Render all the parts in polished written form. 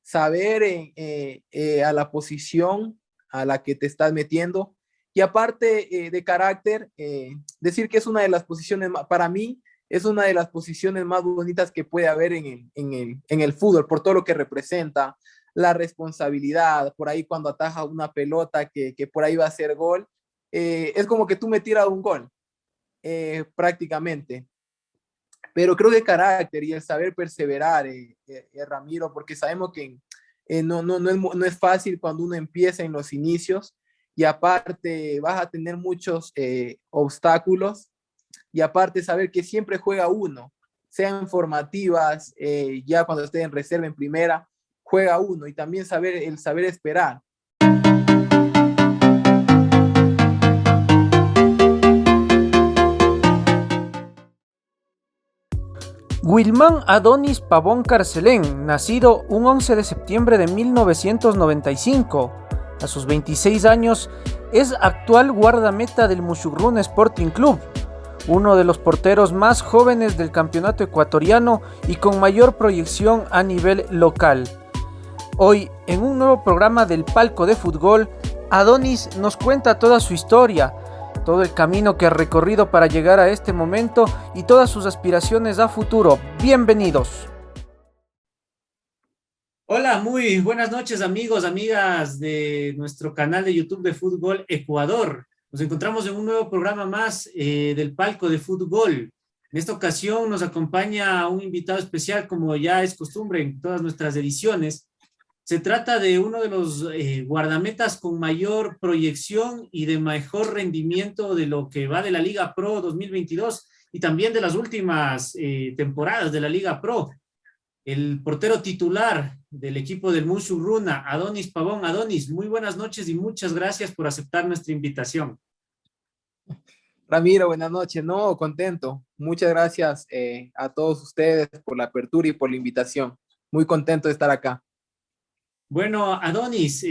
saber a la posición a la que te estás metiendo y aparte de carácter, decir que es una de las posiciones, para mí, es una de las posiciones más bonitas que puede haber en el fútbol, por todo lo que representa, la responsabilidad, por ahí cuando ataja una pelota que por ahí va a ser gol, es como que tú me tiras un gol, prácticamente. Pero creo que carácter y el saber perseverar, Ramiro, porque sabemos que no es fácil cuando uno empieza en los inicios y aparte vas a tener muchos obstáculos y aparte saber que siempre juega uno, sean formativas, ya cuando esté en reserva en primera, juega uno y también el saber esperar. Wilmán Adonis Pavón Carcelén, nacido un 11 de septiembre de 1995, a sus 26 años, es actual guardameta del Mushurruna Sporting Club, uno de los porteros más jóvenes del campeonato ecuatoriano y con mayor proyección a nivel local. Hoy, en un nuevo programa del Palco de Fútbol, Adonis nos cuenta toda su historia, todo el camino que ha recorrido para llegar a este momento y todas sus aspiraciones a futuro. Bienvenidos. Hola, muy buenas noches amigos, amigas de nuestro canal de YouTube de Fútbol Ecuador. Nos encontramos en un nuevo programa más del Palco de Fútbol. En esta ocasión nos acompaña un invitado especial, como ya es costumbre en todas nuestras ediciones. Se trata de uno de los guardametas con mayor proyección y de mejor rendimiento de lo que va de la Liga Pro 2022 y también de las últimas temporadas de la Liga Pro. El portero titular del equipo del Mushurruna, Adonis Pavón. Adonis, muy buenas noches y muchas gracias por aceptar nuestra invitación. Ramiro, buenas noches. No, contento. Muchas gracias a todos ustedes por la apertura y por la invitación. Muy contento de estar acá. Bueno, Adonis,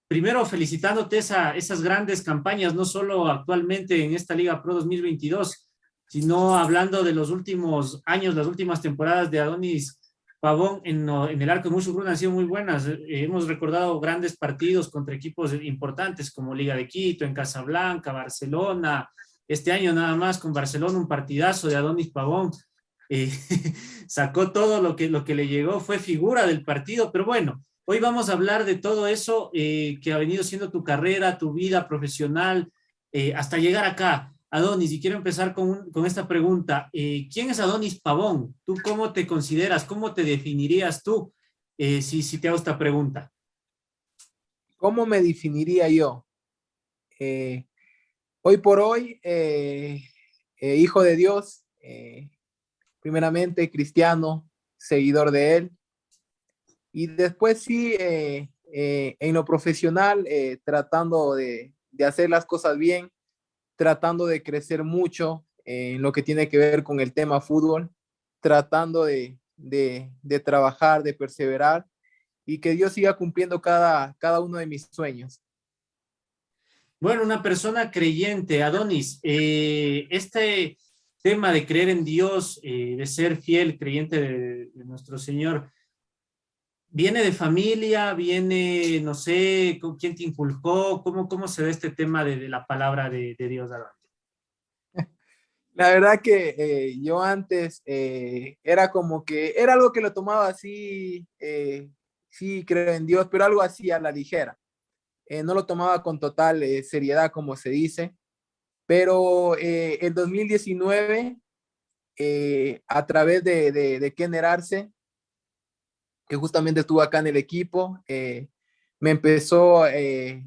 primero felicitándote esas grandes campañas, no solo actualmente en esta Liga Pro 2022, sino hablando de los últimos años, las últimas temporadas de Adonis Pavón en el arco de Mushurruna han sido muy buenas. Hemos recordado grandes partidos contra equipos importantes como Liga de Quito, en Casablanca, Barcelona. Este año nada más con Barcelona un partidazo de Adonis Pavón. Eh, sacó todo lo que le llegó, fue figura del partido, pero bueno, hoy vamos a hablar de todo eso que ha venido siendo tu carrera, tu vida profesional, hasta llegar acá. Adonis, y quiero empezar con esta pregunta. ¿Quién es Adonis Pavón? ¿Tú cómo te consideras? ¿Cómo te definirías tú si te hago esta pregunta? ¿Cómo me definiría yo? Hoy por hoy, hijo de Dios, primeramente cristiano, seguidor de Él, y después sí, en lo profesional, tratando de hacer las cosas bien, tratando de crecer mucho en lo que tiene que ver con el tema fútbol, tratando de trabajar, de perseverar y que Dios siga cumpliendo cada uno de mis sueños. Bueno, una persona creyente, Adonis, este tema de creer en Dios, de ser fiel, creyente de nuestro Señor, ¿viene de familia? ¿Viene, no sé, con quién te inculcó? ¿Cómo se da este tema de la palabra de Dios, Adonis? La verdad que yo antes era como que era algo que lo tomaba así, sí creo en Dios, pero algo así a la ligera. No lo tomaba con total seriedad, como se dice, pero el 2019, a través de Kenner Arce, que justamente estuvo acá en el equipo, me empezó a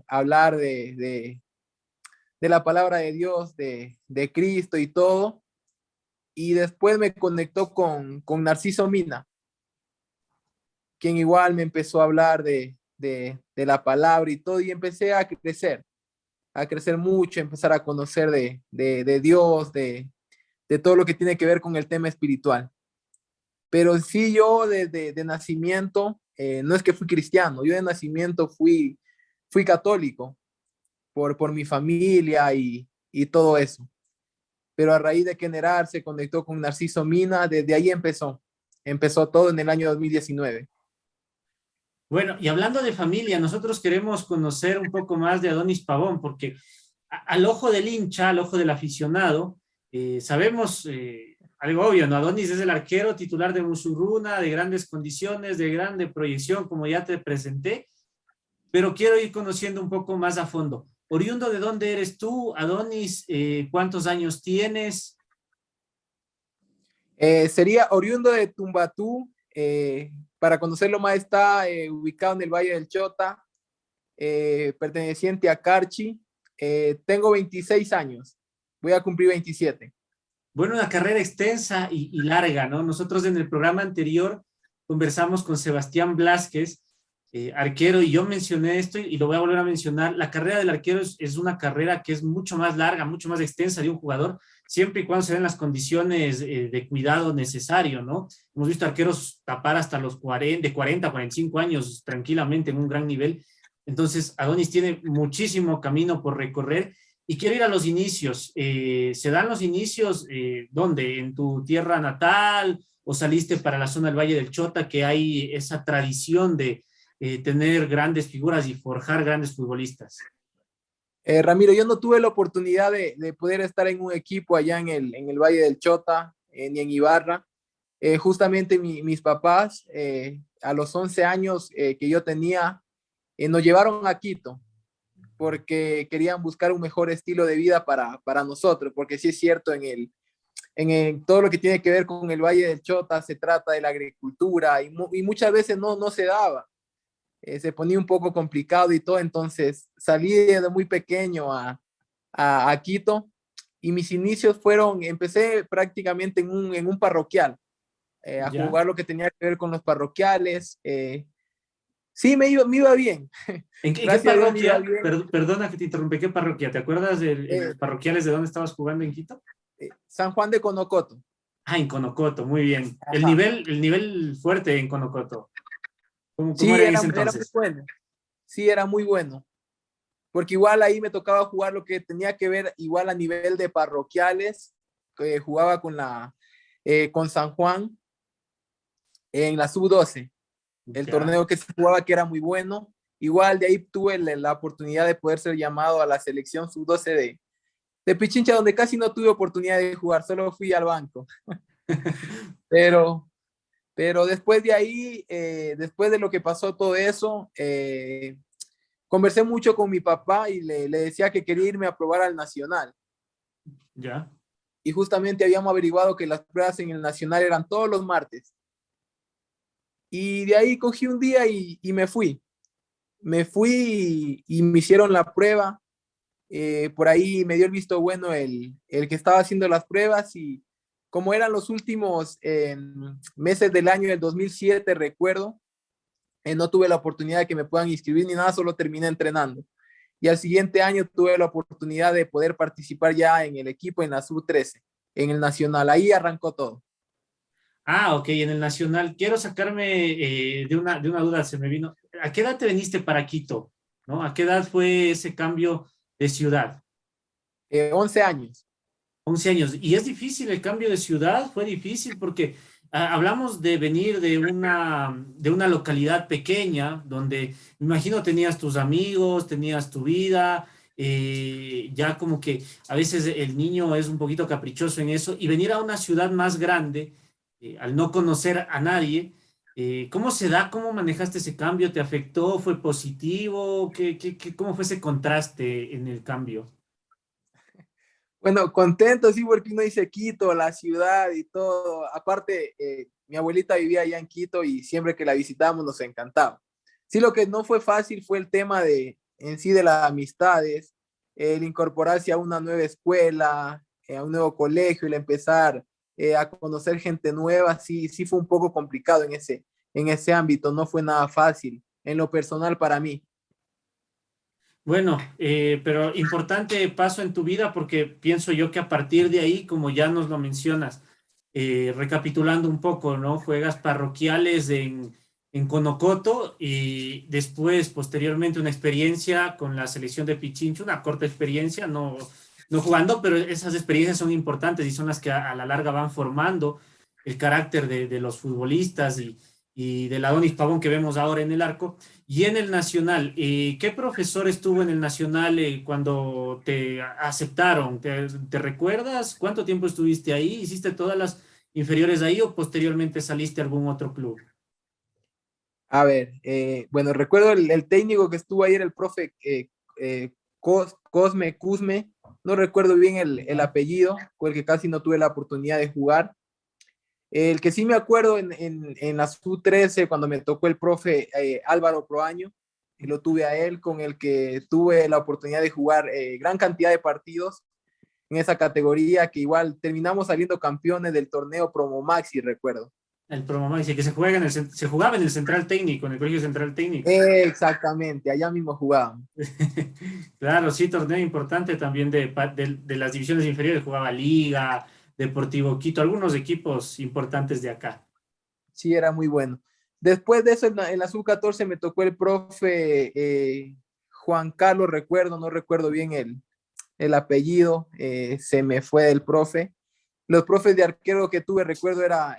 hablar de la palabra de Dios, de Cristo y todo, y después me conectó con Narciso Mina, quien igual me empezó a hablar de la palabra y todo, y empecé a crecer mucho, empezar a conocer de Dios, de todo lo que tiene que ver con el tema espiritual. Pero sí, yo desde de nacimiento, no es que fui cristiano, yo de nacimiento fui católico por mi familia y todo eso. Pero a raíz de que Nerar se conectó con Narciso Mina, desde ahí empezó todo en el año 2019. Bueno, y hablando de familia, nosotros queremos conocer un poco más de Adonis Pavón, porque al ojo del hincha, al ojo del aficionado, sabemos algo obvio, ¿no? Adonis es el arquero titular de Musurruna, de grandes condiciones, de grande proyección, como ya te presenté, pero quiero ir conociendo un poco más a fondo. Oriundo, ¿de dónde eres tú, Adonis? ¿Cuántos años tienes? Sería oriundo de Tumbatú. Para conocerlo más, está ubicado en el Valle del Chota, perteneciente a Carchi. Tengo 26 años, voy a cumplir 27. Bueno, una carrera extensa y larga, ¿no? Nosotros en el programa anterior conversamos con Sebastián Blázquez, arquero, y yo mencioné esto y lo voy a volver a mencionar. La carrera del arquero es una carrera que es mucho más larga, mucho más extensa de un jugador, siempre y cuando se den las condiciones de cuidado necesario, ¿no? Hemos visto arqueros tapar hasta los 40, de 40 a 45 años tranquilamente en un gran nivel. Entonces, Adonis tiene muchísimo camino por recorrer. Y quiero ir a los inicios. ¿Se dan los inicios dónde? ¿En tu tierra natal o saliste para la zona del Valle del Chota, que hay esa tradición de tener grandes figuras y forjar grandes futbolistas? Ramiro, yo no tuve la oportunidad de poder estar en un equipo allá en el Valle del Chota, ni en Ibarra. Justamente mis papás, a los 11 años que yo tenía, nos llevaron a Quito porque querían buscar un mejor estilo de vida para nosotros, porque sí es cierto, todo lo que tiene que ver con el Valle del Chota se trata de la agricultura y muchas veces no se daba. Se ponía un poco complicado y todo, entonces salí de muy pequeño a Quito y mis inicios empecé prácticamente en un parroquial, a ¿Ya? jugar lo que tenía que ver con los parroquiales. Sí, me iba bien. ¿En qué Gracias a Dios me iba parroquia? bien. Perdona que te interrumpí, ¿qué parroquia? ¿Te acuerdas en Eh, los parroquiales de dónde estabas jugando en Quito? San Juan de Conocoto. Ah, en Conocoto, muy bien. Ajá. El nivel fuerte en Conocoto. ¿Cómo Sí, era en ese era muy entonces? bueno. Sí, era muy bueno. Porque igual ahí me tocaba jugar lo que tenía que ver igual a nivel de parroquiales, que jugaba con San Juan en la sub-12, el Ya. torneo que se jugaba que era muy bueno. Igual de ahí tuve la oportunidad de poder ser llamado a la selección sub-12 de Pichincha, donde casi no tuve oportunidad de jugar, solo fui al banco. Pero, pero después de ahí, después de lo que pasó todo eso, conversé mucho con mi papá y le decía que quería irme a probar al Nacional. Ya. Y justamente habíamos averiguado que las pruebas en el Nacional eran todos los martes. Y de ahí cogí un día y me fui. Me fui y me hicieron la prueba. Por ahí me dio el visto bueno el que estaba haciendo las pruebas y como eran los últimos meses del año del 2007, recuerdo, no tuve la oportunidad de que me puedan inscribir ni nada, solo terminé entrenando. Y al siguiente año tuve la oportunidad de poder participar ya en el equipo en la sub-13, en el Nacional. Ahí arrancó todo. Ah, ok, en el Nacional. Quiero sacarme de una duda, se me vino. ¿A qué edad te viniste para Quito? ¿No? ¿A qué edad fue ese cambio de ciudad? 11 años. 11 años. ¿Y es difícil el cambio de ciudad? Fue difícil porque hablamos de venir de una localidad pequeña donde, me imagino, tenías tus amigos, tenías tu vida, ya como que a veces el niño es un poquito caprichoso en eso, y venir a una ciudad más grande, al no conocer a nadie, ¿cómo se da? ¿Cómo manejaste ese cambio? ¿Te afectó? ¿Fue positivo? ¿Cómo fue ese contraste en el cambio? Bueno, contento, sí, porque uno dice Quito, la ciudad y todo. Aparte, mi abuelita vivía allá en Quito y siempre que la visitábamos nos encantaba. Sí, lo que no fue fácil fue el tema en sí de las amistades, el incorporarse a una nueva escuela, a un nuevo colegio, el empezar a conocer gente nueva, sí fue un poco complicado en ese ámbito, no fue nada fácil en lo personal para mí. Bueno, pero importante paso en tu vida porque pienso yo que a partir de ahí, como ya nos lo mencionas, recapitulando un poco, ¿no? Juegas parroquiales en Conocoto y después, posteriormente, una experiencia con la selección de Pichincho, una corta experiencia, no jugando, pero esas experiencias son importantes y son las que a la larga van formando el carácter de los futbolistas y y del Adonis Pavón que vemos ahora en el arco. Y en el Nacional, ¿qué profesor estuvo en el Nacional cuando te aceptaron? ¿Te recuerdas? ¿Cuánto tiempo estuviste ahí? ¿Hiciste todas las inferiores ahí o posteriormente saliste a algún otro club? A ver, bueno, recuerdo el técnico que estuvo ayer, el profe Cosme, Cusme, no recuerdo bien el apellido, con el que casi no tuve la oportunidad de jugar. El que sí me acuerdo en la Sub-13, cuando me tocó el profe Álvaro Proaño, y lo tuve a él, con el que tuve la oportunidad de jugar gran cantidad de partidos en esa categoría, que igual terminamos saliendo campeones del torneo Promo Maxi, recuerdo. El Promomá dice que se jugaba en el Central Técnico, en el Colegio Central Técnico. Exactamente, allá mismo jugábamos. Claro, sí, torneo importante también de las divisiones inferiores, jugaba Liga, Deportivo Quito, algunos equipos importantes de acá. Sí, era muy bueno. Después de eso, en la Sub-14 me tocó el profe Juan Carlos, recuerdo, no recuerdo bien el apellido, se me fue el profe. Los profes de arquero que tuve, recuerdo, era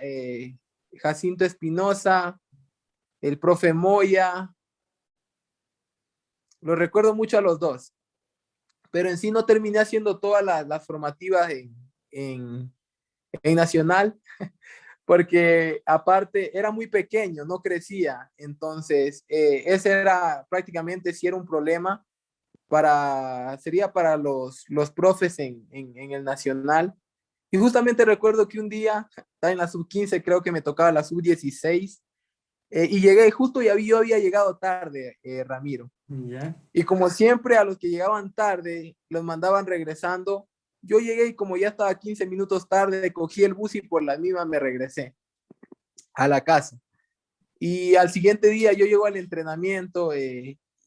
Jacinto Espinosa, el profe Moya, los recuerdo mucho a los dos, pero en sí no terminé haciendo todas las formativas en, en Nacional, porque aparte era muy pequeño, no crecía, entonces ese era prácticamente si era un problema sería para los profes en el Nacional. Y justamente recuerdo que un día, estaba en la sub-15, creo que me tocaba la sub-16, y llegué, justo yo había llegado tarde, Ramiro. ¿Ya? Y como siempre, a los que llegaban tarde, los mandaban regresando. Yo llegué y como ya estaba 15 minutos tarde, cogí el bus y por la misma me regresé a la casa. Y al siguiente día yo llego al entrenamiento,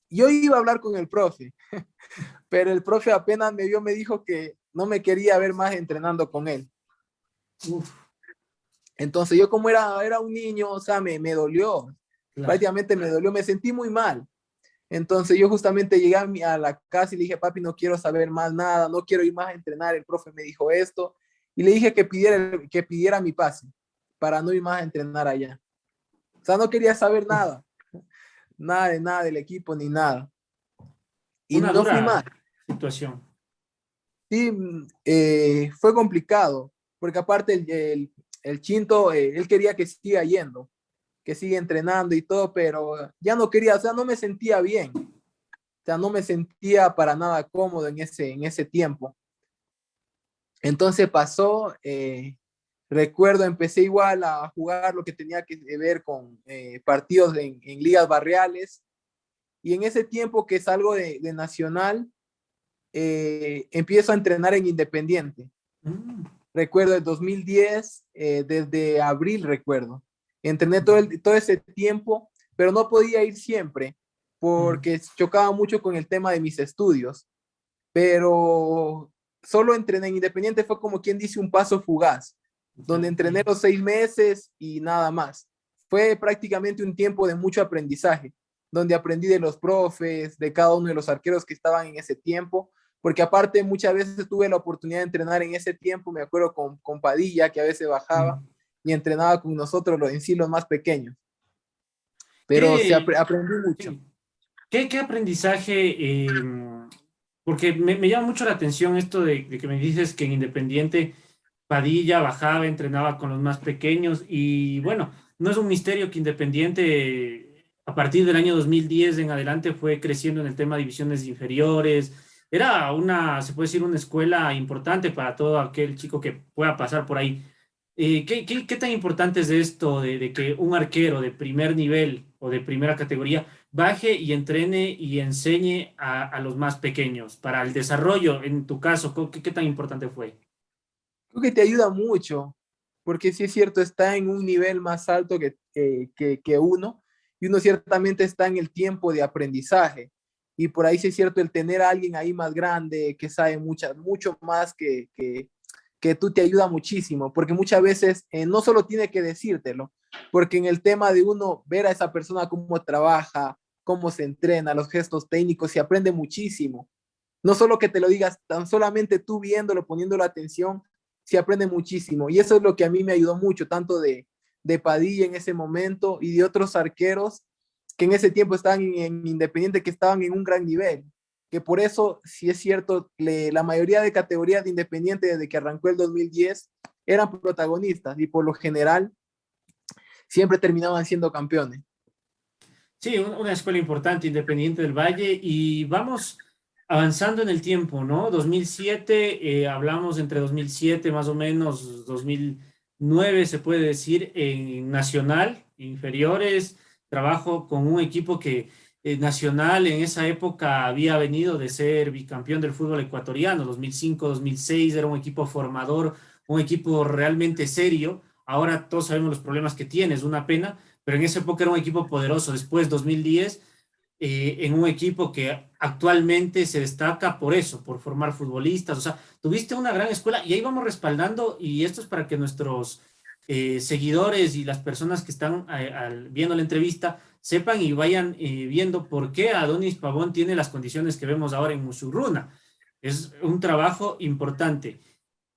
yo iba a hablar con el profe, pero el profe apenas me vio, me dijo que no me quería ver más entrenando con él. Uf, Entonces yo como era un niño, o sea, me dolió, claro. prácticamente me dolió, me sentí muy mal. Entonces yo justamente llegué a la casa y le dije, papi, no quiero saber más nada, no quiero ir más a entrenar, el profe me dijo esto, y le dije que pidiera mi pase para no ir más a entrenar allá. O sea, no quería saber Uf, nada, nada de nada del equipo ni nada. Y una no fui más. dura situación. Sí, fue complicado, porque aparte el Chinto, él quería que siga yendo, que siga entrenando y todo, pero ya no quería, o sea, no me sentía bien, o sea, no me sentía para nada cómodo en ese tiempo. Entonces pasó, recuerdo, empecé igual a jugar lo que tenía que ver con partidos en ligas barriales, y en ese tiempo que salgo de Nacional, empiezo a entrenar en Independiente. Mm, Recuerdo el 2010, desde abril recuerdo. Entrené todo ese tiempo, pero no podía ir siempre mm, porque chocaba mucho con el tema de mis estudios. Pero solo entrené en Independiente, fue como quien dice un paso fugaz, donde ya, entrené los 6 meses y nada más. Fue prácticamente un tiempo de mucho aprendizaje, donde aprendí de los profes, de cada uno de los arqueros que estaban en ese tiempo, porque aparte muchas veces tuve la oportunidad de entrenar en ese tiempo, me acuerdo con Padilla, que a veces bajaba mm. y entrenaba con nosotros en sí los más pequeños, pero ¿Qué, aprendí mucho. sí, qué aprendizaje? Porque me llama mucho la atención esto de que me dices que en Independiente Padilla bajaba, entrenaba con los más pequeños y bueno, no es un misterio que Independiente a partir del año 2010 en adelante fue creciendo en el tema de divisiones inferiores. Era se puede decir, una escuela importante para todo aquel chico que pueda pasar por ahí. ¿Qué tan importante es esto de que un arquero de primer nivel o de primera categoría baje y entrene y enseñe a los más pequeños para el desarrollo? En tu caso, ¿qué tan importante fue? Creo que te ayuda mucho, porque sí es cierto, está en un nivel más alto que uno, y uno ciertamente está en el tiempo de aprendizaje. Y por ahí sí es cierto, el tener a alguien ahí más grande, que sabe mucho más que tú, te ayuda muchísimo, porque muchas veces no solo tiene que decírtelo, porque en el tema de uno ver a esa persona cómo trabaja, cómo se entrena, los gestos técnicos, se aprende muchísimo. No solo que te lo digas, tan solamente tú viéndolo, poniéndolo atención, se aprende muchísimo. Y eso es lo que a mí me ayudó mucho, tanto de Padilla en ese momento y de otros arqueros que en ese tiempo estaban en Independiente, que estaban en un gran nivel. Que por eso, si es cierto, la mayoría de categorías de Independiente desde que arrancó el 2010 eran protagonistas y por lo general siempre terminaban siendo campeones. Sí, una escuela importante, Independiente del Valle, y vamos avanzando en el tiempo, ¿no? 2007, hablamos entre 2007 más o menos, 2009 se puede decir, en Nacional, inferiores, trabajo con un equipo que Nacional en esa época había venido de ser bicampeón del fútbol ecuatoriano, 2005, 2006, era un equipo formador, un equipo realmente serio. Ahora todos sabemos los problemas que tiene, es una pena, pero en esa época era un equipo poderoso. Después, 2010, en un equipo que actualmente se destaca por eso, por formar futbolistas. O sea, tuviste una gran escuela y ahí vamos respaldando, y esto es para que nuestros seguidores y las personas que están viendo la entrevista sepan y vayan viendo por qué Adonis Pavón tiene las condiciones que vemos ahora en Musurruna. Es un trabajo importante.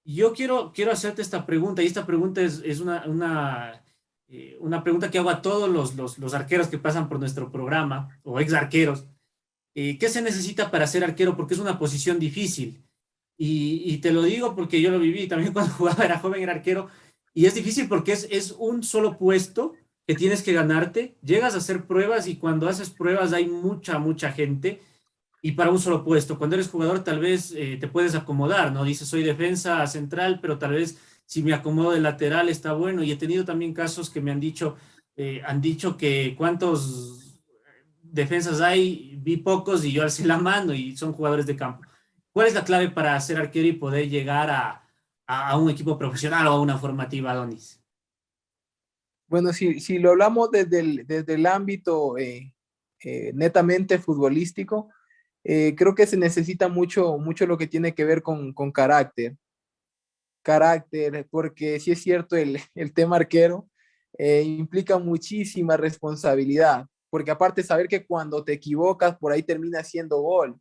Yo quiero hacerte esta pregunta, y esta pregunta es una pregunta que hago a todos los arqueros que pasan por nuestro programa, o ex arqueros. ¿Qué se necesita para ser arquero? Porque es una posición difícil. Y te lo digo porque yo lo viví también cuando jugaba, era joven, era arquero, y es difícil porque es un solo puesto que tienes que ganarte, llegas a hacer pruebas y cuando haces pruebas hay mucha gente y para un solo puesto. Cuando eres jugador tal vez te puedes acomodar, ¿no? Dices, soy defensa central, pero tal vez si me acomodo de lateral está bueno. Y he tenido también casos que me han dicho que cuántos defensas hay, vi pocos y yo alcé la mano y son jugadores de campo. ¿Cuál es la clave para ser arquero y poder llegar a un equipo profesional o a una formativa, Adonis? Bueno, si lo hablamos desde el ámbito netamente futbolístico, creo que se necesita mucho lo que tiene que ver con carácter, porque sí es cierto, el tema arquero implica muchísima responsabilidad, porque aparte saber que cuando te equivocas, por ahí termina siendo gol.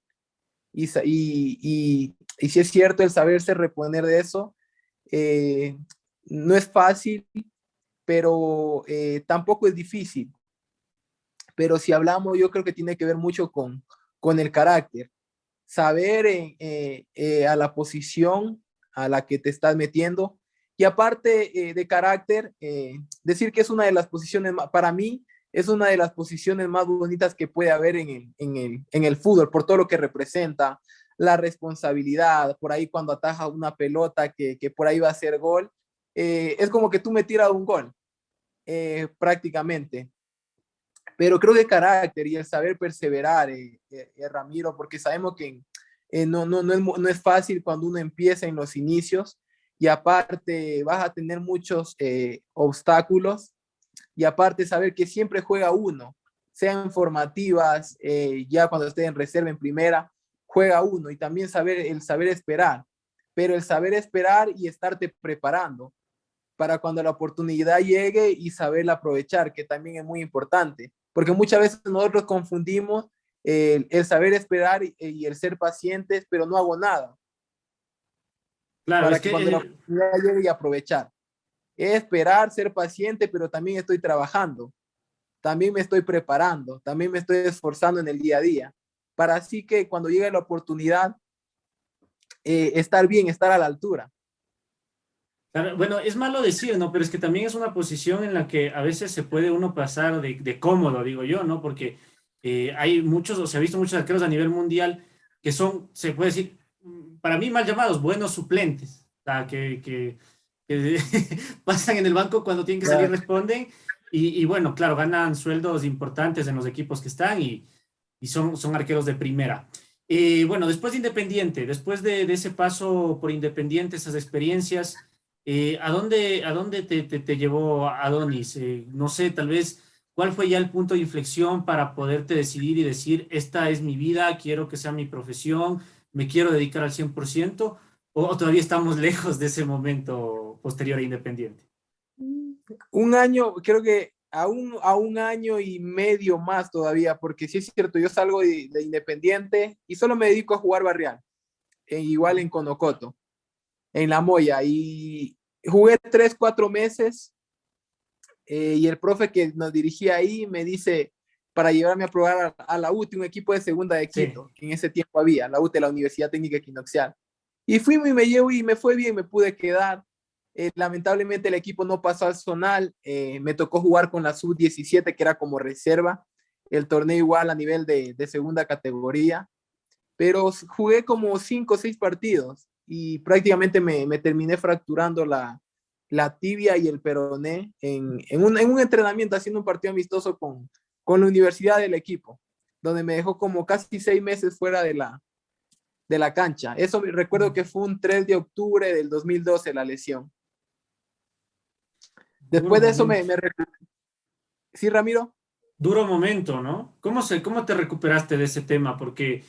Y sí es cierto, el saberse reponer de eso eh, no es fácil, pero tampoco es difícil. Pero si hablamos, yo creo que tiene que ver mucho con el carácter. Saber a la posición a la que te estás metiendo. Y aparte de carácter, decir que es una de las posiciones, para mí, es una de las posiciones más bonitas que puede haber en el fútbol, por todo lo que representa, la responsabilidad, por ahí cuando ataja una pelota que por ahí va a ser gol, es como que tú me tiras un gol, prácticamente. Pero creo que carácter y el saber perseverar, Ramiro, porque sabemos que no es fácil cuando uno empieza en los inicios y aparte vas a tener muchos obstáculos y aparte saber que siempre juega uno, sean formativas, ya cuando esté en reserva en primera, juega uno y también el saber esperar, pero el saber esperar y estarte preparando para cuando la oportunidad llegue y saberla aprovechar, que también es muy importante, porque muchas veces nosotros confundimos el saber esperar y el ser pacientes, pero no hago nada, Claro, es para que cuando la que oportunidad llegue y aprovechar. Es esperar, ser paciente, pero también estoy trabajando, también me estoy preparando, también me estoy esforzando en el día a día, para así que cuando llegue la oportunidad, estar bien, estar a la altura. claro, bueno, es malo decir, ¿no? Pero es que también es una posición en la que a veces se puede uno pasar de cómodo, digo yo, ¿no? Porque hay muchos, o se ha visto muchos arqueros a nivel mundial que son, se puede decir, para mí mal llamados, buenos suplentes. O sea, que pasan en el banco cuando tienen que salir, Claro. responden. Y bueno, claro, ganan sueldos importantes en los equipos que están y son arqueros de primera. Bueno, después de Independiente, después de ese paso por Independiente, esas experiencias, a dónde te llevó Adonis? No sé, tal vez, ¿cuál fue ya el punto de inflexión para poderte decidir y decir, esta es mi vida, quiero que sea mi profesión, me quiero dedicar al 100%, o todavía estamos lejos de ese momento posterior a Independiente? Un año, creo que a un año y medio más todavía, porque sí es cierto, yo salgo de Independiente y solo me dedico a jugar barrial, igual en Conocoto, en La Moya, y jugué 3, 4 meses y el profe que nos dirigía ahí me dice para llevarme a probar a la UTE, un equipo de segunda de Sí. Quito, que en ese tiempo había, la UTE, la Universidad Técnica Equinoccial. Y fui y me llevo y me fue bien, me pude quedar. Lamentablemente el equipo no pasó al zonal, me tocó jugar con la sub-17, que era como reserva, el torneo igual a nivel de segunda categoría, pero jugué como 5 o 6 partidos y prácticamente me terminé fracturando la tibia y el peroné en un entrenamiento, haciendo un partido amistoso con la universidad del equipo, donde me dejó como casi 6 meses fuera de la cancha. Eso recuerdo que fue un 3 de octubre del 2012 la lesión. Duro Después de eso momento. ¿Sí, Ramiro? Duro momento, ¿no? ¿Cómo te recuperaste de ese tema? Porque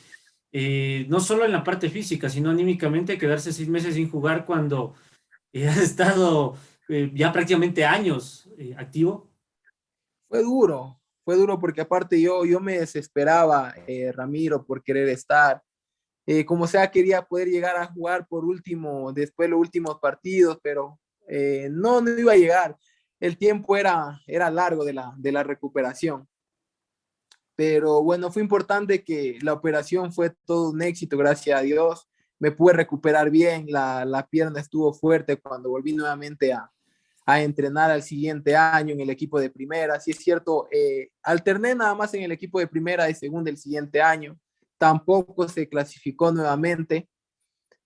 no solo en la parte física, sino anímicamente, quedarse 6 meses sin jugar cuando has estado ya prácticamente años activo. Fue duro porque aparte yo me desesperaba, Ramiro, por querer estar. Como sea, quería poder llegar a jugar por último, después los últimos partidos, pero no iba a llegar. El tiempo era largo de la recuperación. Pero bueno, fue importante que la operación fue todo un éxito, gracias a Dios. Me pude recuperar bien, la pierna estuvo fuerte cuando volví nuevamente a entrenar al siguiente año en el equipo de primera. Sí es cierto, alterné nada más en el equipo de primera y segunda el siguiente año. Tampoco se clasificó nuevamente.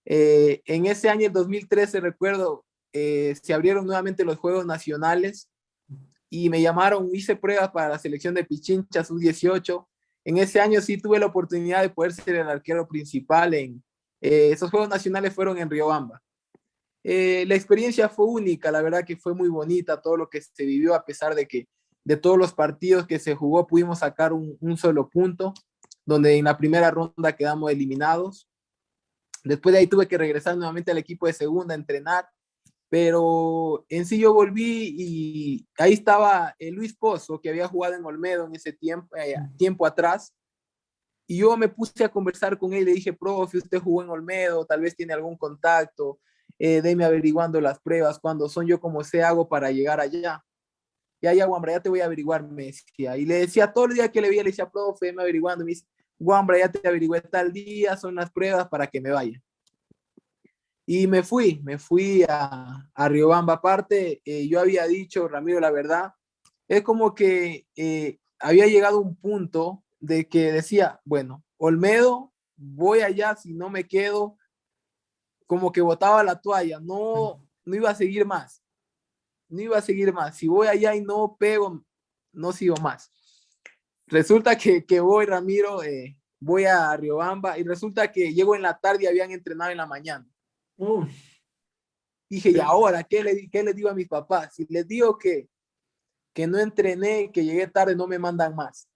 En ese año, el 2013, recuerdo, se abrieron nuevamente los Juegos Nacionales y me llamaron, hice pruebas para la selección de Pichincha sub-18. En ese año sí tuve la oportunidad de poder ser el arquero principal esos Juegos Nacionales fueron en Riobamba. La experiencia fue única, la verdad que fue muy bonita todo lo que se vivió, a pesar de que de todos los partidos que se jugó pudimos sacar un solo punto, donde en la primera ronda quedamos eliminados. Después de ahí tuve que regresar nuevamente al equipo de segunda a entrenar, pero en sí yo volví y ahí estaba Luis Pozo, que había jugado en Olmedo en ese tiempo atrás, y yo me puse a conversar con él y le dije, profe, usted jugó en Olmedo, tal vez tiene algún contacto, déme averiguando las pruebas, cuando son yo como sé hago para llegar allá. Ya, Guambra, ya te voy a averiguar, me decía. Y le decía todo el día que le veía, le decía, profe, me averiguando, me dice, Guambra, ya te averigué tal día, son las pruebas para que me vaya. Y me fui a Riobamba. Aparte, yo había dicho, Ramiro, la verdad, es como que había llegado un punto de que decía, bueno, Olmedo, voy allá, si no me quedo, como que botaba la toalla, no iba a seguir más, no iba a seguir más. Si voy allá y no pego, no sigo más. Resulta que voy, Ramiro, voy a Riobamba y resulta que llego en la tarde y habían entrenado en la mañana. Uy, Dije, ¿y ahora qué le digo a mis papás? Si les digo que no entrené, que llegué tarde, no me mandan más.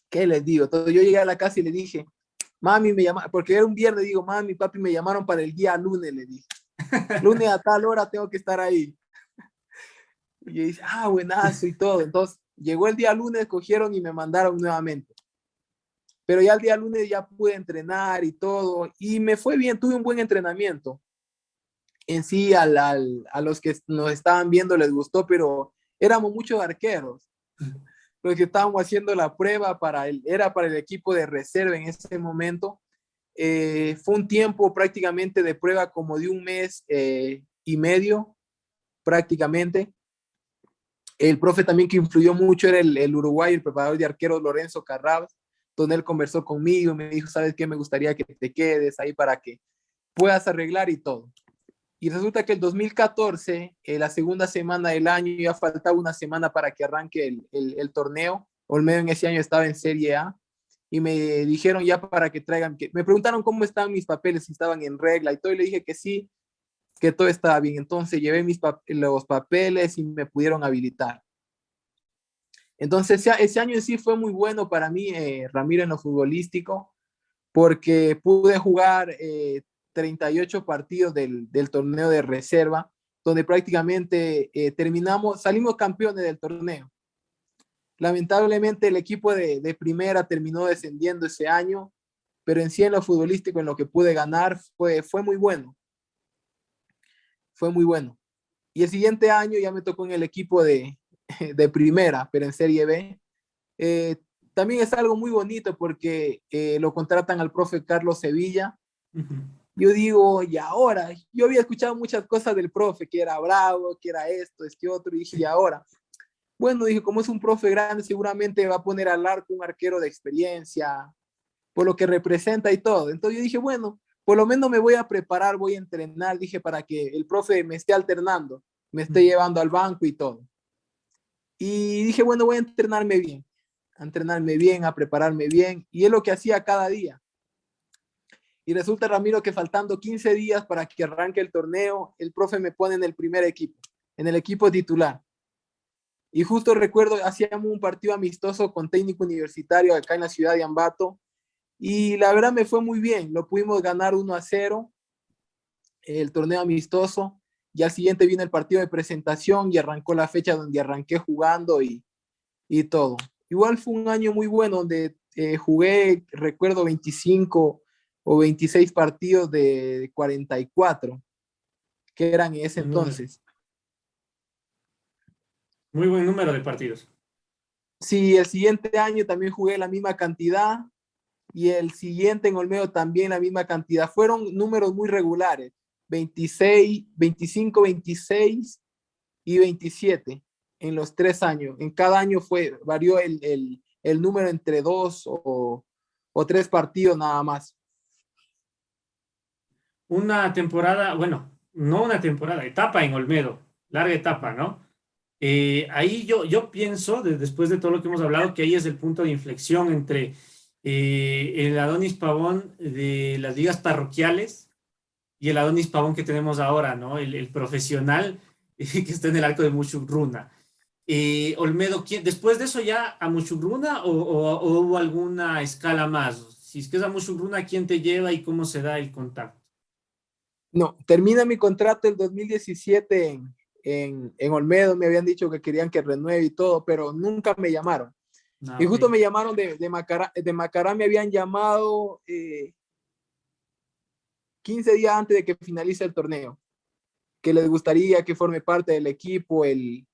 ¿Qué les digo? Entonces yo llegué a la casa y le dije, mami me llama, porque era un viernes, digo, mami, papi me llamaron para el día lunes, le dije. Lunes a tal hora tengo que estar ahí. Y yo dije, buenazo y todo. Entonces llegó el día lunes, cogieron y me mandaron nuevamente. Pero ya el día lunes ya pude entrenar y todo, y me fue bien, tuve un buen entrenamiento. En sí, a los que nos estaban viendo les gustó, pero éramos muchos arqueros. Los que estábamos haciendo la prueba era para el equipo de reserva en ese momento. Fue un tiempo prácticamente de prueba como de un mes y medio, prácticamente. El profe también que influyó mucho era el uruguayo, el preparador de arqueros Lorenzo Carrabas, donde él conversó conmigo, me dijo, ¿sabes qué? Me gustaría que te quedes ahí para que puedas arreglar y todo. Y resulta que el 2014, la segunda semana del año, ya faltaba una semana para que arranque el torneo. Olmedo en ese año estaba en Serie A y me dijeron ya para que traigan, me preguntaron cómo estaban mis papeles, si estaban en regla y todo, y le dije que sí, que todo estaba bien. Entonces llevé los papeles y me pudieron habilitar. Entonces ese año en sí fue muy bueno para mí, Ramiro, en lo futbolístico, porque pude jugar 38 partidos del torneo de reserva, donde prácticamente salimos campeones del torneo. Lamentablemente el equipo de primera terminó descendiendo ese año, pero en sí en lo futbolístico, en lo que pude ganar, fue muy bueno. Fue muy bueno. Y el siguiente año ya me tocó en el equipo de primera, pero en Serie B. Eh, También es algo muy bonito porque lo contratan al profe Carlos Sevilla. Yo digo, y ahora, yo había escuchado muchas cosas del profe, que era bravo, que era esto, este otro, y dije, y ahora. Bueno, dije, como es un profe grande, seguramente va a poner al arco un arquero de experiencia, por lo que representa y todo. Entonces yo dije, bueno, por lo menos me voy a preparar, voy a entrenar, dije, para que el profe me esté alternando, me esté llevando al banco y todo. Y dije, bueno, voy a entrenarme bien, a prepararme bien, y es lo que hacía cada día. Y resulta, Ramiro, que faltando 15 días para que arranque el torneo, el profe me pone en el primer equipo, en el equipo titular. Y justo recuerdo, hacíamos un partido amistoso con Técnico Universitario acá en la ciudad de Ambato, y la verdad me fue muy bien, lo pudimos ganar 1-0, el torneo amistoso, y al siguiente viene el partido de presentación y arrancó la fecha donde arranqué jugando y todo. Igual fue un año muy bueno donde jugué, recuerdo, 25 o 26 partidos de 44, que eran en ese entonces. Muy buen número de partidos. Sí, el siguiente año también jugué la misma cantidad y el siguiente en Olmedo también la misma cantidad. Fueron números muy regulares, 26, 25, 26 y 27 en los 3 años. En cada año varió el número entre 2 o 3 partidos nada más. Una temporada, bueno, no una temporada, etapa en Olmedo, larga etapa, ¿no? Ahí yo pienso, después de todo lo que hemos hablado, que ahí es el punto de inflexión entre el Adonis Pavón de las ligas parroquiales y el Adonis Pavón que tenemos ahora, ¿no? El profesional que está en el arco de Muchugruna. Olmedo, ¿después de eso ya a Muchugruna o hubo alguna escala más? Si es que es a Muchugruna, ¿quién te lleva y cómo se da el contacto? No, termina mi contrato el 2017 en Olmedo, me habían dicho que querían que renueve y todo, pero nunca me llamaron. Ah, Y ok. justo me llamaron de Macará me habían llamado 15 días antes de que finalice el torneo, que les gustaría que forme parte del equipo el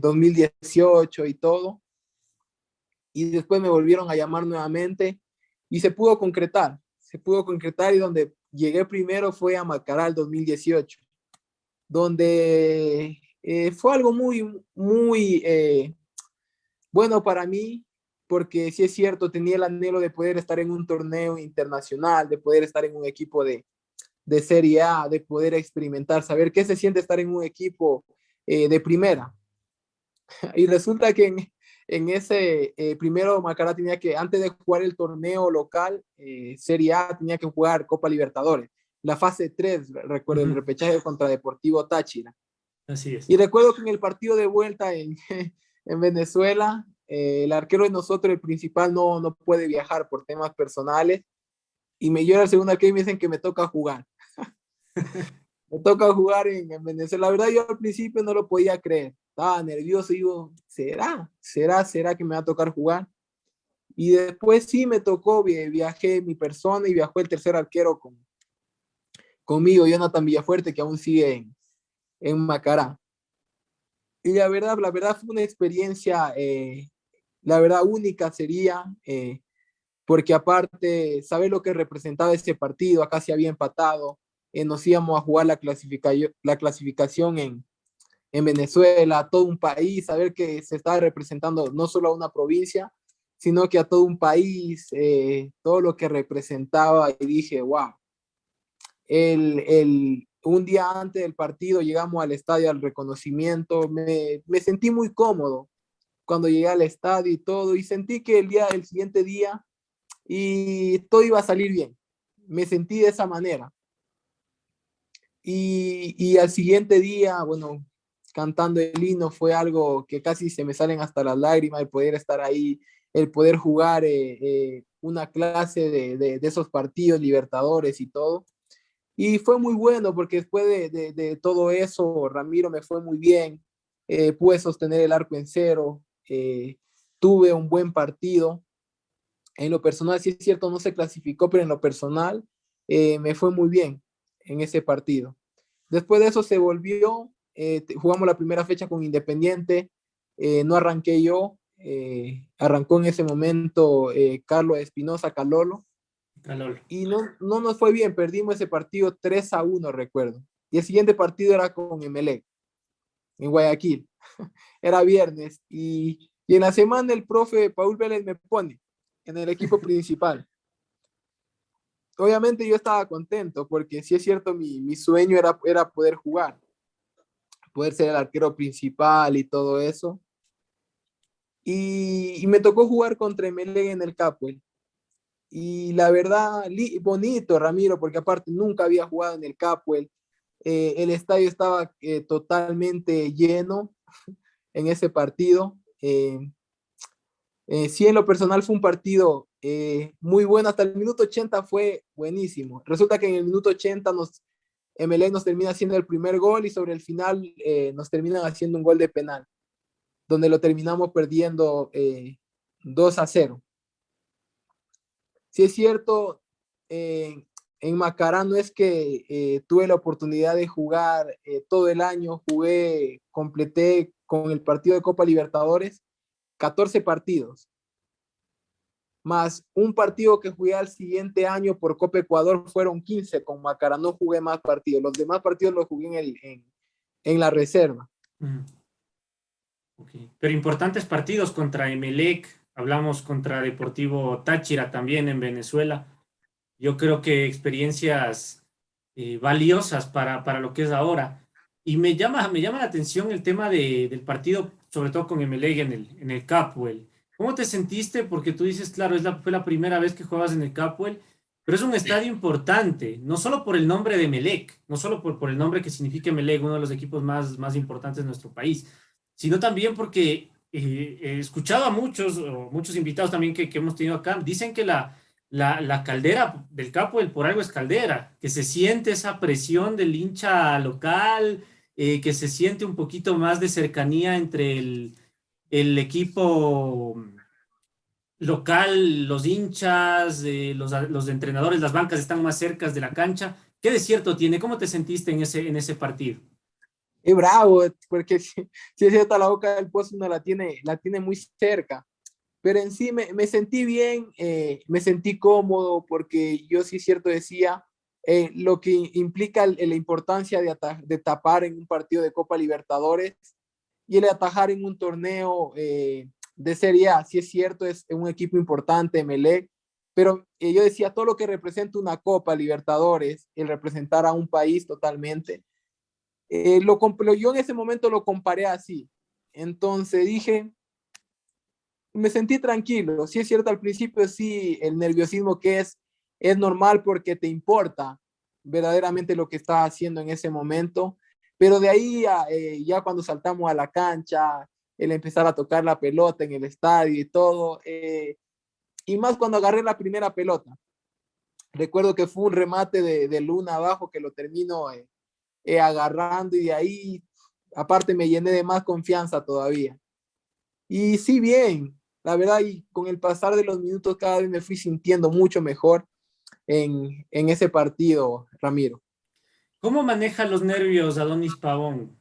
2018 y todo. Y después me volvieron a llamar nuevamente y se pudo concretar y donde llegué primero fue a Macará el 2018, donde fue algo muy bueno para mí, porque sí es cierto, tenía el anhelo de poder estar en un torneo internacional, de poder estar en un equipo de Serie A, de poder experimentar, saber qué se siente estar en un equipo de primera. Y resulta que en ese primero Macará tenía que, antes de jugar el torneo local, Serie A, tenía que jugar Copa Libertadores. La fase 3, recuerdo, el repechaje contra Deportivo Táchira. Así es. Y recuerdo que en el partido de vuelta en Venezuela, el arquero de nosotros, el principal, no puede viajar por temas personales. Y me llora el segundo arquero y me dicen que me toca jugar. Me toca jugar en Venezuela. La verdad, yo al principio no lo podía creer. Estaba nervioso y digo, ¿será que me va a tocar jugar? Y después sí me tocó, viajé mi persona y viajó el tercer arquero conmigo, Jonathan Villafuerte, que aún sigue en Macará. Y la verdad fue una experiencia, la verdad única sería, porque aparte, saber lo que representaba ese partido, acá se había empatado, nos íbamos a jugar la clasificación en Venezuela, todo un país, saber que se estaba representando no solo a una provincia, sino que a todo un país, todo lo que representaba, y dije, wow. Un día antes del partido llegamos al estadio al reconocimiento, me sentí muy cómodo cuando llegué al estadio y todo, y sentí que el siguiente día y todo iba a salir bien. Me sentí de esa manera. Y al siguiente día, bueno, cantando el himno fue algo que casi se me salen hasta las lágrimas, el poder estar ahí, el poder jugar una clase de esos partidos libertadores y todo. Y fue muy bueno porque después de todo eso, Ramiro, me fue muy bien. Pude sostener el arco en cero, tuve un buen partido. En lo personal, sí es cierto, no se clasificó, pero en lo personal me fue muy bien en ese partido. Después de eso se volvió jugamos la primera fecha con Independiente, no arranqué yo, arrancó en ese momento Carlos Espinosa Calolo, Calolo. y no nos fue bien, perdimos ese partido 3-1, recuerdo. Y el siguiente partido era con Emelec, en Guayaquil. Era viernes, y en la semana el profe Paul Vélez me pone en el equipo principal. Obviamente yo estaba contento, porque sí es cierto, mi sueño era poder jugar, poder ser el arquero principal y todo eso. Y me tocó jugar contra Emelec en el Capuel. Y la verdad, bonito, Ramiro, porque aparte nunca había jugado en el Capuel. El estadio estaba totalmente lleno en ese partido. Sí, en lo personal fue un partido muy bueno. Hasta el minuto 80 fue buenísimo. Resulta que en el minuto 80 Emelec nos termina haciendo el primer gol, y sobre el final nos terminan haciendo un gol de penal, donde lo terminamos perdiendo 2-0. Sí es cierto, en Macará no es que tuve la oportunidad de jugar todo el año, completé con el partido de Copa Libertadores 14 partidos, más un partido que jugué al siguiente año por Copa Ecuador, fueron 15. Con Macará no jugué más partidos, los demás partidos los jugué en la reserva. Okay. Pero importantes partidos contra Emelec, hablamos contra Deportivo Táchira también en Venezuela. Yo creo que experiencias valiosas para lo que es ahora. Y me llama la atención el tema del partido, sobre todo con Emelec en el Capuel. ¿Cómo te sentiste? Porque tú dices, claro, fue la primera vez que juegas en el Capuel, pero es un estadio importante, no solo por el nombre de Emelec, no solo por el nombre que significa Emelec, uno de los equipos más importantes de nuestro país, sino también porque he escuchado a muchos invitados también que hemos tenido acá, dicen que la caldera del Capuel por algo es caldera, que se siente esa presión del hincha local, que se siente un poquito más de cercanía entre el equipo local, los hinchas, los entrenadores, las bancas están más cercas de la cancha. ¿Qué desierto tiene? ¿Cómo te sentiste en ese partido? Es bravo, porque si es cierto, la Boca del Pozo uno la tiene muy cerca, pero en sí me sentí bien, me sentí cómodo, porque yo sí es cierto decía lo que implica la importancia de tapar en un partido de Copa Libertadores, y el atajar en un torneo de Serie A. Sí es cierto, es un equipo importante, Melec, pero yo decía todo lo que representa una Copa Libertadores, el representar a un país totalmente. Yo en ese momento lo comparé así. Entonces dije, me sentí tranquilo. Sí es cierto, al principio sí, el nerviosismo que es normal, porque te importa verdaderamente lo que estás haciendo en ese momento, pero de ahí ya cuando saltamos a la cancha, el empezar a tocar la pelota en el estadio y todo, y más cuando agarré la primera pelota. Recuerdo que fue un remate de Luna abajo, que lo termino agarrando, y de ahí aparte me llené de más confianza todavía. Y sí, bien, la verdad, y con el pasar de los minutos cada vez me fui sintiendo mucho mejor en ese partido, Ramiro. ¿Cómo maneja los nervios Adonis Pavón?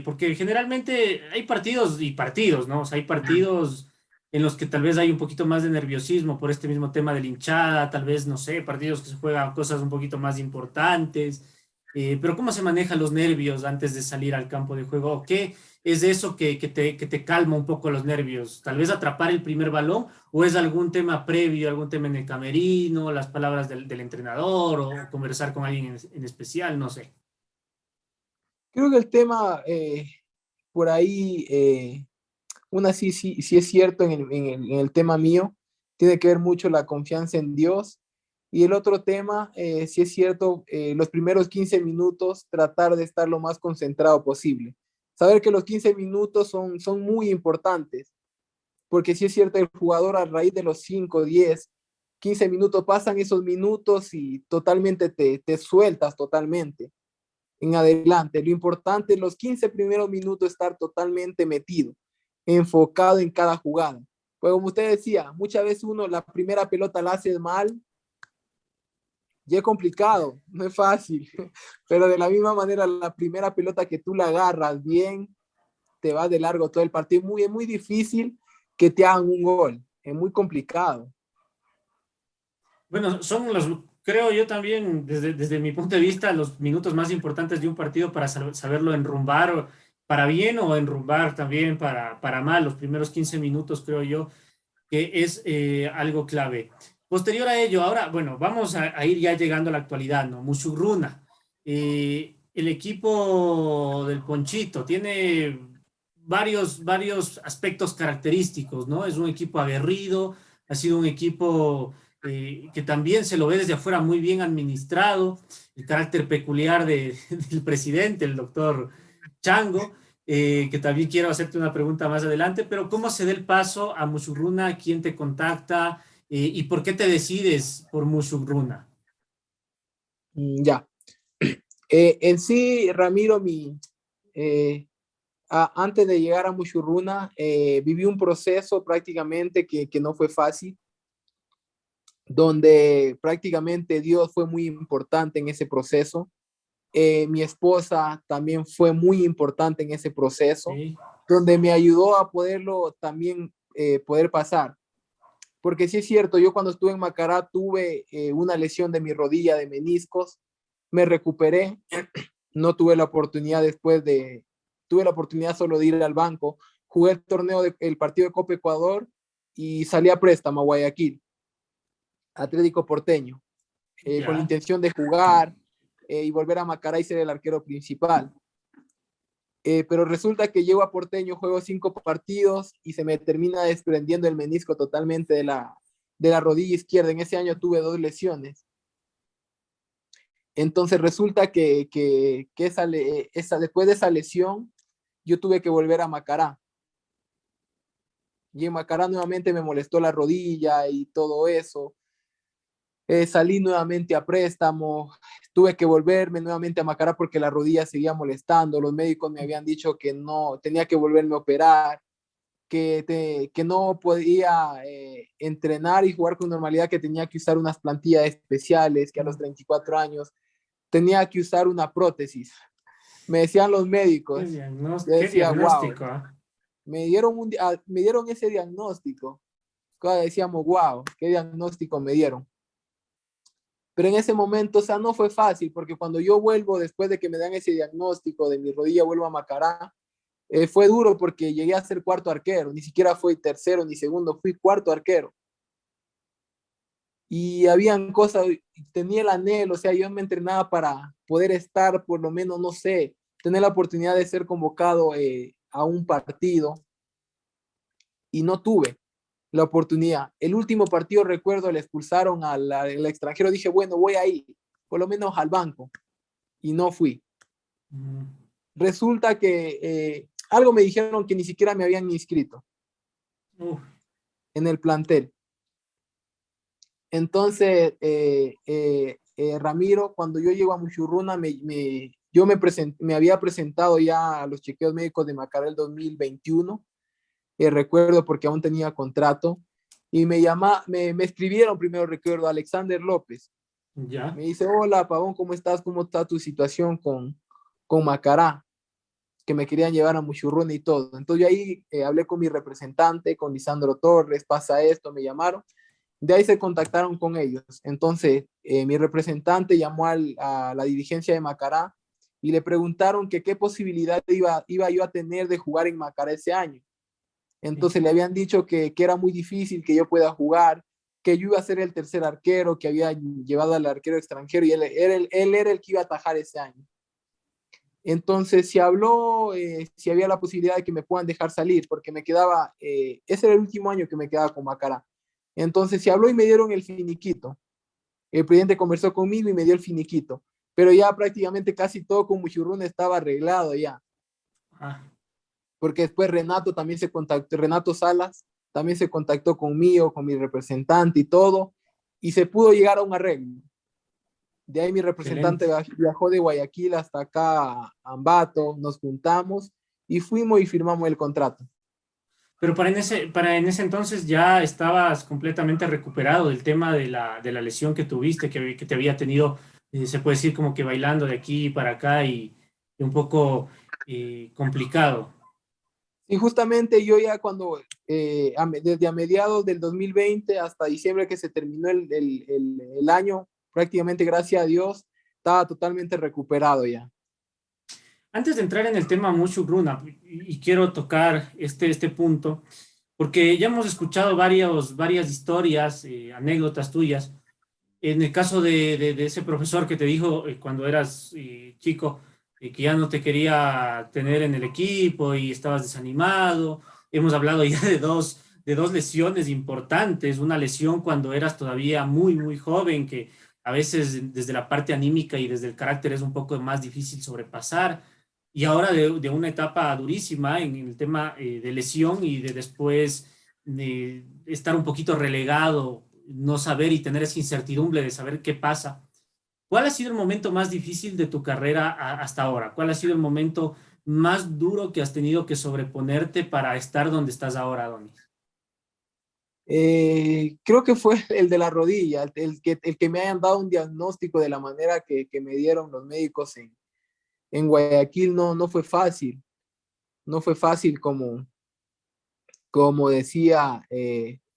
Porque generalmente hay partidos y partidos, ¿no? O sea, hay partidos en los que tal vez hay un poquito más de nerviosismo por este mismo tema de la hinchada, tal vez, no sé, partidos que se juegan cosas un poquito más importantes. Pero ¿cómo se manejan los nervios antes de salir al campo de juego? ¿Qué es eso que te calma un poco los nervios? ¿Tal vez atrapar el primer balón o es algún tema previo, algún tema en el camerino, las palabras del entrenador o conversar con alguien en especial? No sé. Creo que el tema por ahí, sí es cierto en el tema mío, tiene que ver mucho la confianza en Dios. Y el otro tema, sí es cierto, los primeros 15 minutos tratar de estar lo más concentrado posible. Saber que los 15 minutos son muy importantes, porque sí es cierto, el jugador a raíz de los 5, 10, 15 minutos pasan esos minutos y totalmente te sueltas totalmente en adelante. Lo importante es los 15 primeros minutos estar totalmente metido, enfocado en cada jugada. Pues como usted decía, muchas veces uno la primera pelota la hace mal Y es complicado, no es fácil, pero de la misma manera la primera pelota que tú la agarras bien, te vas de largo todo el partido. Es muy difícil que te hagan un gol, es muy complicado. Bueno, creo yo también, desde mi punto de vista, los minutos más importantes de un partido para saberlo enrumbar, para bien o enrumbar también para mal, los primeros 15 minutos, creo yo, que es algo clave. Posterior a ello, ahora, bueno, vamos a ir ya llegando a la actualidad, ¿no? Musurruna, el equipo del Ponchito, tiene varios aspectos característicos, ¿no? Es un equipo aguerrido, ha sido un equipo que también se lo ve desde afuera muy bien administrado, el carácter peculiar del presidente, el doctor Chango, que también quiero hacerte una pregunta más adelante, pero ¿cómo se da el paso a Musurruna? ¿Quién te contacta? ¿Y por qué te decides por Musurruna? Ya. En sí, Ramiro, antes de llegar a Mushurruna, viví un proceso prácticamente que no fue fácil, donde prácticamente Dios fue muy importante en ese proceso. Mi esposa también fue muy importante en ese proceso, Sí, donde me ayudó a poderlo también poder pasar. Porque sí es cierto, yo cuando estuve en Macará tuve una lesión de mi rodilla de meniscos, me recuperé, no tuve la oportunidad tuve la oportunidad solo de ir al banco, jugué el partido de Copa Ecuador y salí a préstamo a Guayaquil, Atlético Porteño, con la ya, intención de jugar y volver a Macará y ser el arquero principal. Pero resulta que llego a Porteño, juego 5 partidos y se me termina desprendiendo el menisco totalmente de la rodilla izquierda. En ese año tuve 2 lesiones. Entonces resulta que después de esa lesión, yo tuve que volver a Macará. Y en Macará nuevamente me molestó la rodilla y todo eso. Salí nuevamente a préstamo, tuve que volverme nuevamente a Macará porque la rodilla seguía molestando. Los médicos me habían dicho que no, tenía que volverme a operar, que no podía entrenar y jugar con normalidad, que tenía que usar unas plantillas especiales, que a los 34 años tenía que usar una prótesis. Me decían los médicos, yo qué decía, wow, diagnóstico, ¿ah? me dieron ese diagnóstico. Decíamos, wow, qué diagnóstico me dieron. Pero en ese momento, o sea, no fue fácil, porque cuando yo vuelvo, después de que me dan ese diagnóstico de mi rodilla, vuelvo a Macará, fue duro porque llegué a ser cuarto arquero, ni siquiera fui tercero ni segundo, fui cuarto arquero. Y habían cosas, tenía el anhelo, o sea, yo me entrenaba para poder estar, por lo menos, no sé, tener la oportunidad de ser convocado a un partido y no tuve la oportunidad. El último partido, recuerdo, le expulsaron al extranjero, dije, bueno, voy a ir, por lo menos al banco, y no fui. Mm. Resulta que algo me dijeron que ni siquiera me habían inscrito Uf, en el plantel. Entonces, Ramiro, cuando yo llego a Muchurruna, yo me había presentado ya a los chequeos médicos de Macará el 2021, recuerdo porque aún tenía contrato, y me escribieron primero, recuerdo, Alexander López. ya, Me dice, hola, Pavón, ¿cómo estás? ¿Cómo está tu situación con Macará? Que me querían llevar a Muchurruna y todo. Entonces yo ahí hablé con mi representante, con Lisandro Torres, pasa esto, me llamaron. De ahí se contactaron con ellos. Entonces, mi representante llamó a la dirigencia de Macará y le preguntaron que qué posibilidad iba yo a tener de jugar en Macará ese año. Entonces le habían dicho que era muy difícil que yo pueda jugar, que yo iba a ser el tercer arquero, que había llevado al arquero extranjero y él era el que iba a atajar ese año. Entonces se habló si había la posibilidad de que me puedan dejar salir, porque me quedaba, ese era el último año que me quedaba con Macará. Entonces se habló y me dieron el finiquito. El presidente conversó conmigo y me dio el finiquito. Pero ya prácticamente casi todo con Muchurruna estaba arreglado ya. ah, Porque después Renato también se contactó, Renato Salas también se contactó conmigo, con mi representante y todo, y se pudo llegar a un arreglo. De ahí mi representante excelente. viajó de Guayaquil hasta acá a Ambato, nos juntamos y fuimos y firmamos el contrato. Pero para en ese entonces ya estabas completamente recuperado del tema de la lesión que tuviste, que te había tenido, se puede decir como que bailando de aquí para acá y un poco complicado. Y justamente yo ya cuando, desde a mediados del 2020 hasta diciembre que se terminó el año, prácticamente gracias a Dios, estaba totalmente recuperado ya. Antes de entrar en el tema Mushu Gruna, y quiero tocar este punto, porque ya hemos escuchado varias historias, anécdotas tuyas. En el caso de ese profesor que te dijo cuando eras chico, que ya no te quería tener en el equipo y estabas desanimado. Hemos hablado ya de dos lesiones importantes. Una lesión cuando eras todavía muy joven, que a veces desde la parte anímica y desde el carácter es un poco más difícil sobrepasar. Y ahora de una etapa durísima en el tema de lesión y de después de estar un poquito relegado, no saber y tener esa incertidumbre de saber qué pasa. ¿Cuál ha sido el momento más difícil de tu carrera hasta ahora? ¿Cuál ha sido el momento más duro que has tenido que sobreponerte para estar donde estás ahora, Donis? Creo que fue el de la rodilla, el que me hayan dado un diagnóstico de la manera que me dieron los médicos en Guayaquil no fue fácil, no fue fácil como decía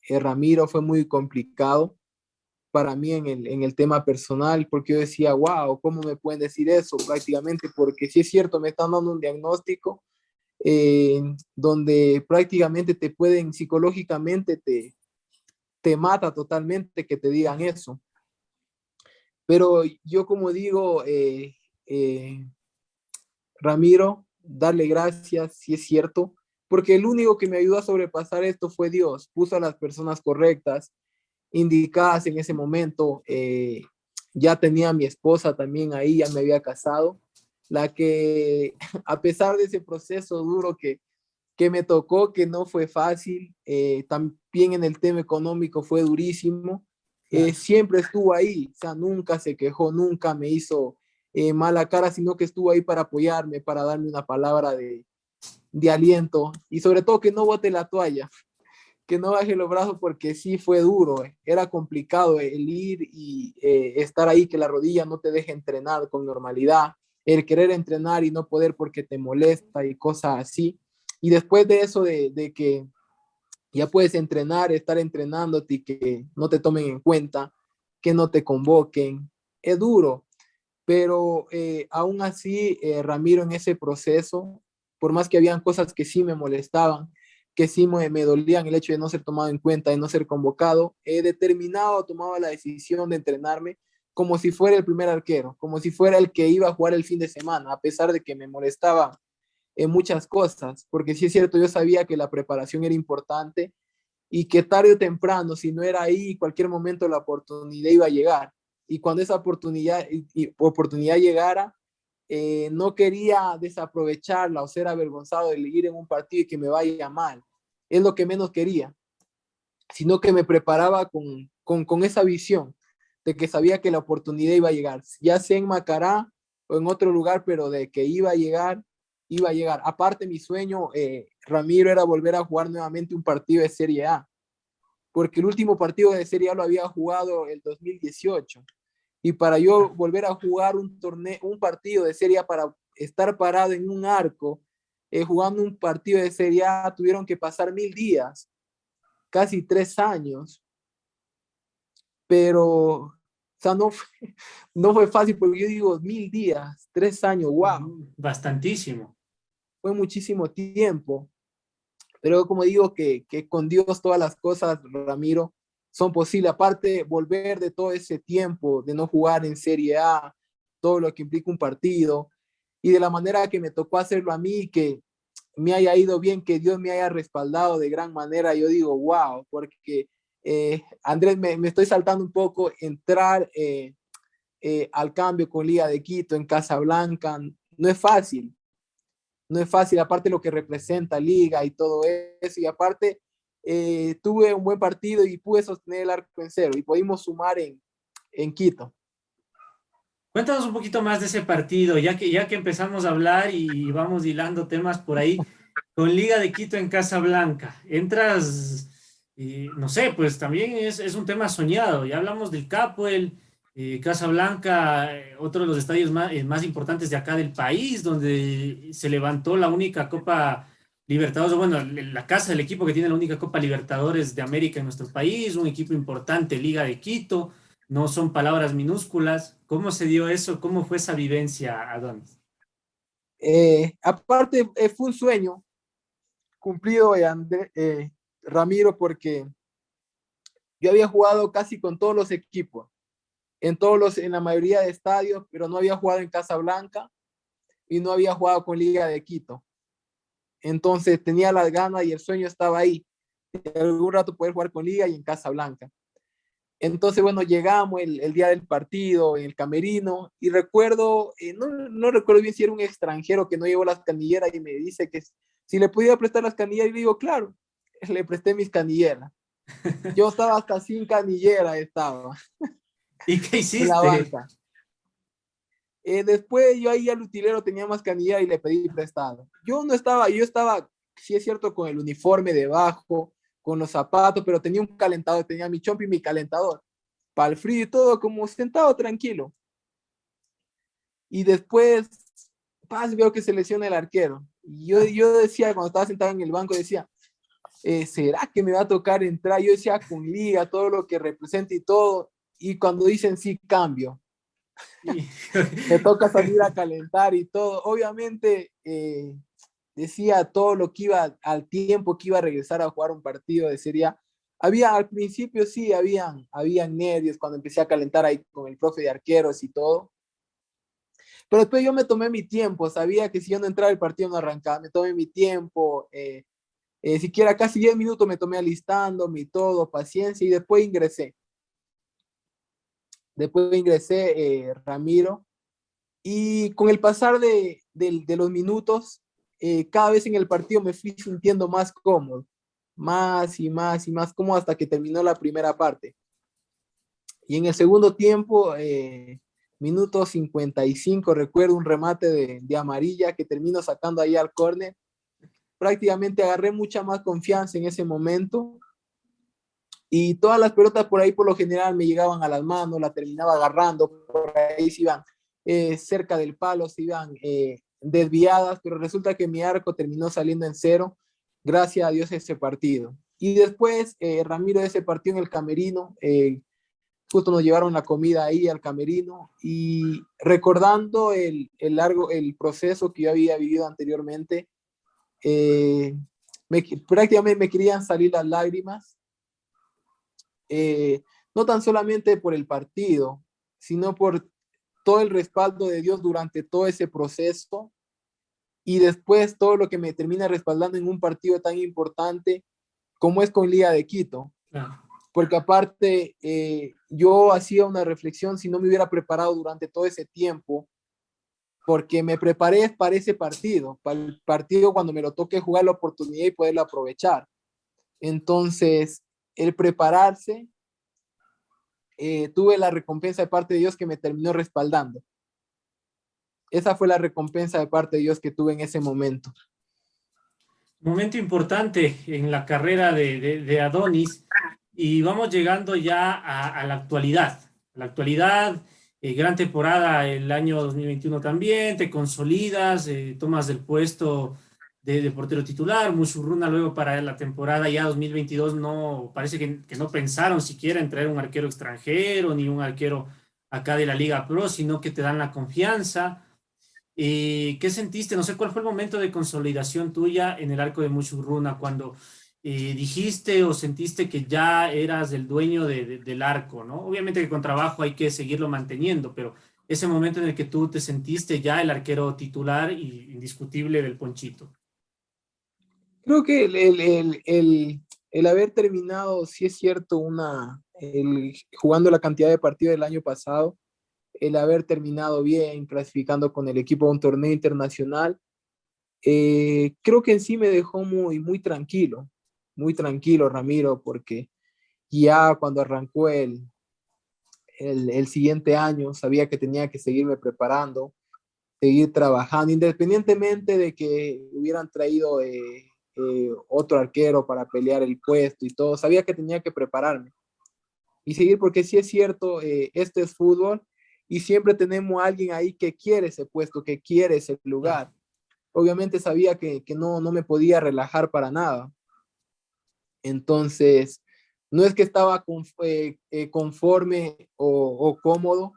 Ramiro, fue muy complicado para mí en el tema personal, porque yo decía, wow, ¿cómo me pueden decir eso? Prácticamente, porque si es cierto, me están dando un diagnóstico donde prácticamente te pueden psicológicamente, te mata totalmente que te digan eso. Pero yo como digo, Ramiro, darle gracias, si es cierto, porque el único que me ayudó a sobrepasar esto fue Dios, puso a las personas correctas, indicadas en ese momento. Ya tenía a mi esposa también ahí, ya me había casado, la que a pesar de ese proceso duro que me tocó, que no fue fácil, también en el tema económico fue durísimo, siempre estuvo ahí, o sea, nunca se quejó, nunca me hizo mala cara, sino que estuvo ahí para apoyarme, para darme una palabra de aliento y sobre todo que no bote la toalla, que no baje los brazos porque sí fue duro, era complicado el ir y estar ahí, que la rodilla no te deje entrenar con normalidad, el querer entrenar y no poder porque te molesta y cosas así. Y después de eso, de que ya puedes entrenar, estar entrenándote y que no te tomen en cuenta, que no te convoquen, es duro, pero aún así, Ramiro, en ese proceso, por más que habían cosas que sí me molestaban, que sí me dolían el hecho de no ser tomado en cuenta, de no ser convocado, he determinado, tomado la decisión de entrenarme como si fuera el primer arquero, como si fuera el que iba a jugar el fin de semana, a pesar de que me molestaba en muchas cosas, porque sí es cierto, yo sabía que la preparación era importante y que tarde o temprano, si no era ahí, cualquier momento la oportunidad iba a llegar. Y cuando esa oportunidad llegara, no quería desaprovecharla o ser avergonzado de ir en un partido y que me vaya mal. Es lo que menos quería, sino que me preparaba con esa visión de que sabía que la oportunidad iba a llegar, ya sea en Macará o en otro lugar, pero de que iba a llegar, iba a llegar. Aparte, mi sueño, Ramiro, era volver a jugar nuevamente un partido de Serie A, porque el último partido de Serie A lo había jugado el 2018. Y para yo volver a jugar un partido de Serie A, para estar parado en un arco, jugando un partido de Serie A, tuvieron que pasar 1000 días, casi 3 años, pero, o sea, no fue fácil, porque yo digo 1000 días, 3 años, wow, Bastantísimo. fue muchísimo tiempo. Pero como digo, que con Dios todas las cosas, Ramiro, son posibles. Aparte, volver de todo ese tiempo de no jugar en Serie A, todo lo que implica un partido, y de la manera que me tocó hacerlo a mí, que me haya ido bien, que Dios me haya respaldado de gran manera, yo digo, wow, porque Andrés, me estoy saltando un poco, entrar al cambio con Liga de Quito en Casablanca, no es fácil, no es fácil, aparte lo que representa Liga y todo eso, y aparte tuve un buen partido y pude sostener el arco en cero y pudimos sumar en Quito. Cuéntanos un poquito más de ese partido, ya que empezamos a hablar y vamos hilando temas por ahí. con Liga de Quito en Casablanca. Entras, no sé, pues también es un tema soñado. Ya hablamos del Capuel, Casablanca, otro de los estadios más importantes de acá del país, donde se levantó la única Copa Libertadores, o bueno, la casa del equipo que tiene la única Copa Libertadores de América en nuestro país, un equipo importante, Liga de Quito. No son palabras minúsculas. ¿Cómo se dio eso? ¿Cómo fue esa vivencia, Adonis? Aparte, fue un sueño cumplido, Ramiro, porque yo había jugado casi con todos los equipos, en la mayoría de estadios, pero no había jugado en Casablanca y no había jugado con Liga de Quito. Entonces tenía las ganas y el sueño estaba ahí, de algún rato poder jugar con Liga y en Casablanca. Entonces, bueno, llegamos el día del partido en el camerino y recuerdo, no recuerdo bien si era un extranjero que no llevó las canilleras y me dice que si le podía prestar las canilleras y le digo, claro, le presté mis canilleras. Yo estaba hasta sin canillera, estaba ¿Y qué en la hiciste? banca. Después yo ahí al utilero tenía más canillera y le pedí prestado. Yo estaba, sí es cierto, con el uniforme debajo, con los zapatos, pero tenía un calentador, tenía mi chompi y mi calentador para el frío y todo, como sentado tranquilo. Y después, veo que se lesiona el arquero. Y yo decía, cuando estaba sentado en el banco, decía, ¿será que me va a tocar entrar? Yo decía, con Liga, todo lo que representa y todo. Y cuando dicen sí, cambio. Y- Me toca salir a calentar y todo. Obviamente, decía todo lo que iba, al tiempo que iba a regresar a jugar un partido de Serie A. Al principio sí, habían nervios cuando empecé a calentar ahí con el profe de arqueros y todo. Pero después yo me tomé mi tiempo, sabía que si yo no entraba el partido no arrancaba, me tomé mi tiempo, siquiera casi 10 minutos me tomé alistándome y todo, paciencia, y después ingresé. Ramiro, y con el pasar de los minutos, cada vez en el partido me fui sintiendo más cómodo, más y más y más cómodo hasta que terminó la primera parte. Y en el segundo tiempo, minuto 55, recuerdo un remate de Amarilla que termino sacando ahí al córner. Prácticamente agarré mucha más confianza en ese momento y todas las pelotas por ahí por lo general me llegaban a las manos, la terminaba agarrando, por ahí se iban cerca del palo, se iban desviadas, pero resulta que mi arco terminó saliendo en cero, gracias a Dios ese partido. Y después Ramiro ese partido en el camerino, justo nos llevaron la comida ahí al camerino y recordando el proceso que yo había vivido anteriormente, prácticamente me querían salir las lágrimas, no tan solamente por el partido, sino por todo el respaldo de Dios durante todo ese proceso y después todo lo que me termina respaldando en un partido tan importante como es con Liga de Quito. Claro. Porque aparte yo hacía una reflexión si no me hubiera preparado durante todo ese tiempo, porque me preparé para ese partido, para el partido cuando me lo toque jugar la oportunidad y poderlo aprovechar. Entonces, el prepararse, tuve la recompensa de parte de Dios que me terminó respaldando. Esa fue la recompensa de parte de Dios que tuve en ese momento. Momento importante en la carrera de Adonis y vamos llegando ya a la actualidad. La actualidad, gran temporada el año 2021 también, te consolidas, tomas el puesto de portero titular, Musurruna luego para la temporada ya 2022 no, parece que no pensaron siquiera en traer un arquero extranjero ni un arquero acá de la Liga Pro, sino que te dan la confianza. ¿Qué sentiste? No sé cuál fue el momento de consolidación tuya en el arco de Mushurruna, cuando dijiste o sentiste que ya eras el dueño del arco, ¿no? Obviamente que con trabajo hay que seguirlo manteniendo, pero ese momento en el que tú te sentiste ya el arquero titular y indiscutible del Ponchito. Creo que el haber terminado, sí es cierto, jugando la cantidad de partidos del año pasado, el haber terminado bien, clasificando con el equipo a un torneo internacional, creo que en sí me dejó muy tranquilo, Ramiro, porque ya cuando arrancó el siguiente año sabía que tenía que seguirme preparando, seguir trabajando, independientemente de que hubieran traído otro arquero para pelear el puesto y todo, sabía que tenía que prepararme y seguir, porque sí es cierto, este es fútbol y siempre tenemos a alguien ahí que quiere ese puesto, que quiere ese lugar. Obviamente sabía que no me podía relajar para nada. Entonces, no es que estaba conforme o cómodo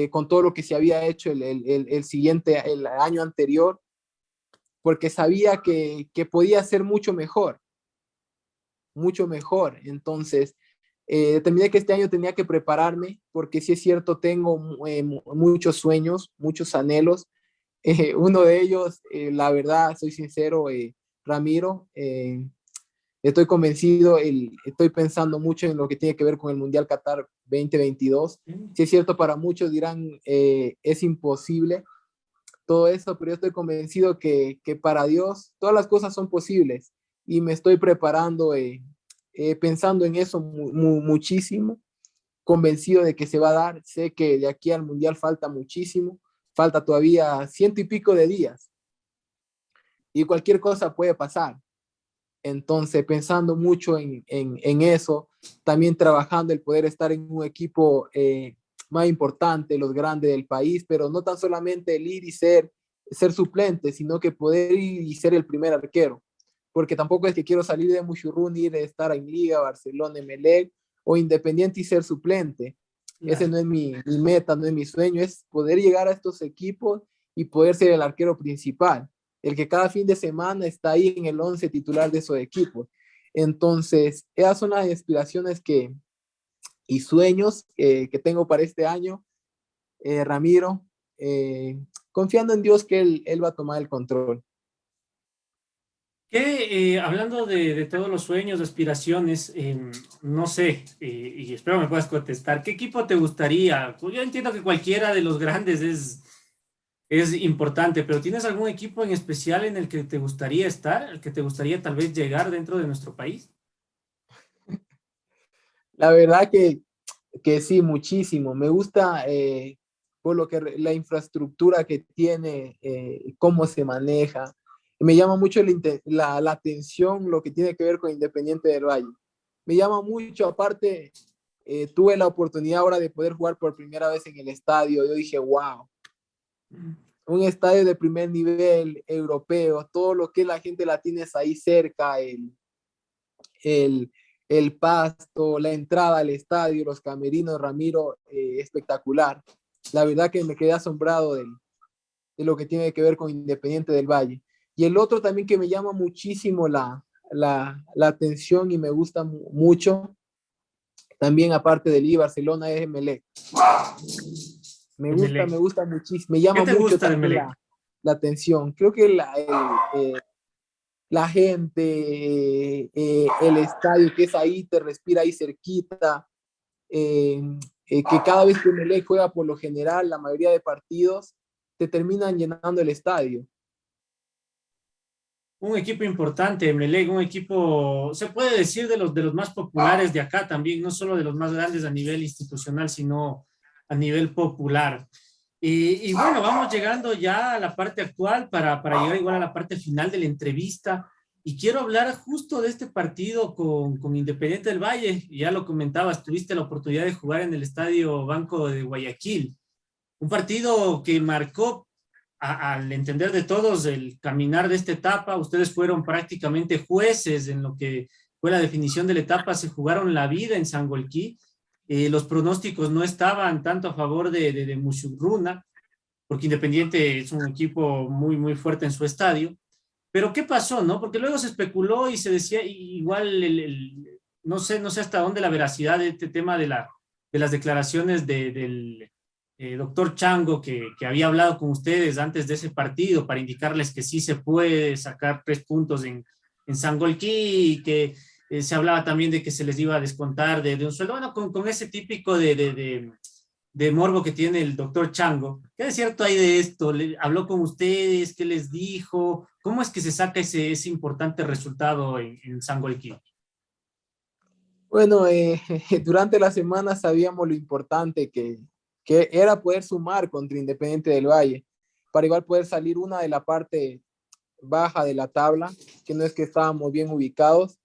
con todo lo que se había hecho el año anterior, porque sabía que podía ser mucho mejor, mucho mejor. Entonces, determiné que este año tenía que prepararme, porque sí es cierto, tengo muchos sueños, muchos anhelos. Uno de ellos, la verdad, soy sincero, Ramiro, estoy convencido, estoy pensando mucho en lo que tiene que ver con el Mundial Qatar 2022. Sí es cierto, para muchos dirán, es imposible todo eso, pero yo estoy convencido que para Dios todas las cosas son posibles y me estoy preparando, pensando en eso muchísimo, convencido de que se va a dar. Sé que de aquí al Mundial falta muchísimo, falta todavía ciento y pico de días y cualquier cosa puede pasar. Entonces, pensando mucho en eso, también trabajando el poder estar en un equipo más importante, los grandes del país, pero no tan solamente el ir y ser suplente, sino que poder ir y ser el primer arquero. Porque tampoco es que quiero salir de Muchurrún, ir a estar en Liga, Barcelona, Emelec o Independiente y ser suplente. Ese no es mi meta, no es mi sueño, es poder llegar a estos equipos y poder ser el arquero principal, el que cada fin de semana está ahí en el 11 titular de esos equipos. Entonces, esas son las aspiraciones y sueños que tengo para este año, Ramiro, confiando en Dios que él va a tomar el control. Que hablando de todos los sueños, aspiraciones, no sé, y espero me puedas contestar, ¿qué equipo te gustaría? Pues yo entiendo que cualquiera de los grandes es importante, pero ¿tienes algún equipo en especial en el que te gustaría estar, el que te gustaría tal vez llegar dentro de nuestro país? La verdad que sí, muchísimo. Me gusta por lo que la infraestructura que tiene, cómo se maneja. Me llama mucho la atención lo que tiene que ver con Independiente del Valle. Me llama mucho, aparte, tuve la oportunidad ahora de poder jugar por primera vez en el estadio. Yo dije, wow, un estadio de primer nivel europeo, todo lo que la gente la tienes ahí cerca, el, el pasto, la entrada al estadio, los camerinos, Ramiro, espectacular. La verdad que me quedé asombrado de lo que tiene que ver con Independiente del Valle. Y el otro también que me llama muchísimo la atención y me gusta mucho, también aparte del I Barcelona, es Emelec. Me Emelec. gusta muchísimo, me ¿Qué llama te mucho gusta de también Emelec? la atención. Creo que la gente, el estadio que es ahí, te respira ahí cerquita, eh, que cada vez que Melec juega por lo general, la mayoría de partidos, te terminan llenando el estadio. Un equipo importante, Emelec, un equipo, se puede decir de los más populares de acá también, no solo de los más grandes a nivel institucional, sino a nivel popular. Y bueno, vamos llegando ya a la parte actual para llegar igual a la parte final de la entrevista. Y quiero hablar justo de este partido con Independiente del Valle. Ya lo comentabas, tuviste la oportunidad de jugar en el Estadio Banco de Guayaquil. Un partido que marcó, al entender de todos, el caminar de esta etapa. Ustedes fueron prácticamente jueces en lo que fue la definición de la etapa, se jugaron la vida en Sangolquí. Los pronósticos no estaban tanto a favor de Musurruna, porque Independiente es un equipo muy, muy fuerte en su estadio. Pero ¿qué pasó, no? Porque luego se especuló y se decía, igual, no sé hasta dónde la veracidad de este tema de las declaraciones del doctor Chango, que había hablado con ustedes antes de ese partido para indicarles que sí se puede sacar 3 puntos en Sangolquí y que se hablaba también de que se les iba a descontar de un sueldo. Bueno, con ese típico de morbo que tiene el doctor Chango. ¿Qué es cierto hay de esto? ¿Habló con ustedes? ¿Qué les dijo? ¿Cómo es que se saca ese importante resultado en Sangolquí? Bueno, durante la semana sabíamos lo importante que era poder sumar contra Independiente del Valle. para igual poder salir una de la parte baja de la tabla, que no es que estábamos bien ubicados.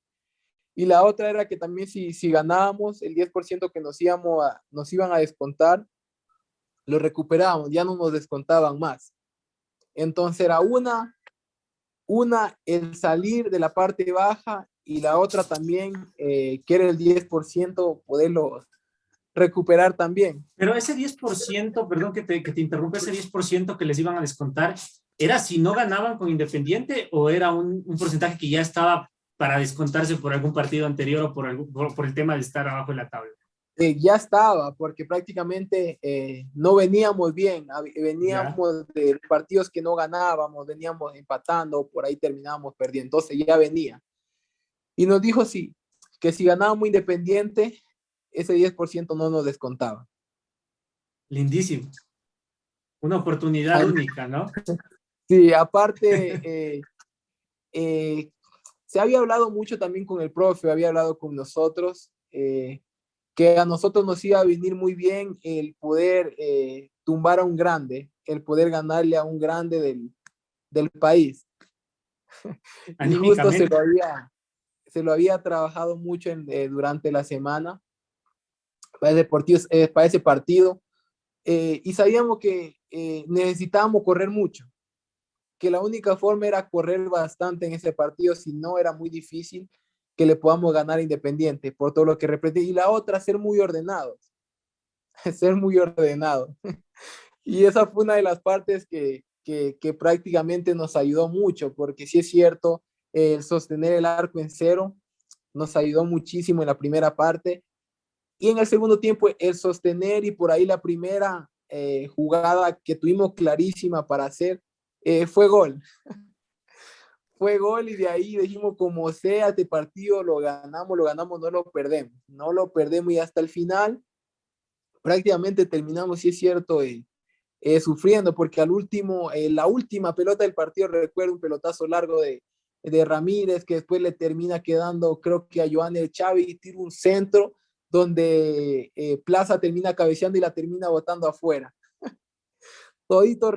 Y la otra era que también si ganábamos, el 10% que nos iban a descontar, lo recuperábamos, ya no nos descontaban más. Entonces era una el salir de la parte baja y la otra también, que era el 10%, poderlo recuperar también. Pero ese 10%, perdón que te interrumpa, ese 10% que les iban a descontar, ¿era si no ganaban con Independiente o era un porcentaje que ya estaba para descontarse por algún partido anterior o por el tema de estar abajo en la tabla? Ya estaba, porque prácticamente no veníamos bien, Ya. veníamos de partidos que no ganábamos, veníamos empatando, por ahí terminábamos perdiendo, entonces ya venía. Y nos dijo sí, que si ganábamos Independiente, ese 10% no nos descontaba. Lindísimo. Una oportunidad única, ¿no? Sí, aparte, eh, se había hablado mucho también con el profe, había hablado con nosotros, que a nosotros nos iba a venir muy bien el poder tumbar a un grande, el poder ganarle a un grande del país. Y justo Anímicamente. se lo había trabajado mucho durante la semana para ese partido, y sabíamos que necesitábamos correr mucho, que la única forma era correr bastante en ese partido, si no era muy difícil que le podamos ganar a Independiente, por todo lo que representa. Y la otra, ser muy ordenados, ser muy ordenados. Y esa fue una de las partes que prácticamente nos ayudó mucho, porque sí es cierto, el sostener el arco en cero nos ayudó muchísimo en la primera parte. Y en el segundo tiempo, el sostener y por ahí la primera jugada que tuvimos clarísima para hacer, fue gol. Fue gol y de ahí dijimos, como sea, este partido lo ganamos, no lo perdemos. No lo perdemos y hasta el final prácticamente terminamos, si es cierto, sufriendo, porque al último, la última pelota del partido, recuerdo un pelotazo largo de Ramírez, que después le termina quedando, creo que a Joanel Chávez, y tira un centro donde Plaza termina cabeceando y la termina botando afuera. Todito,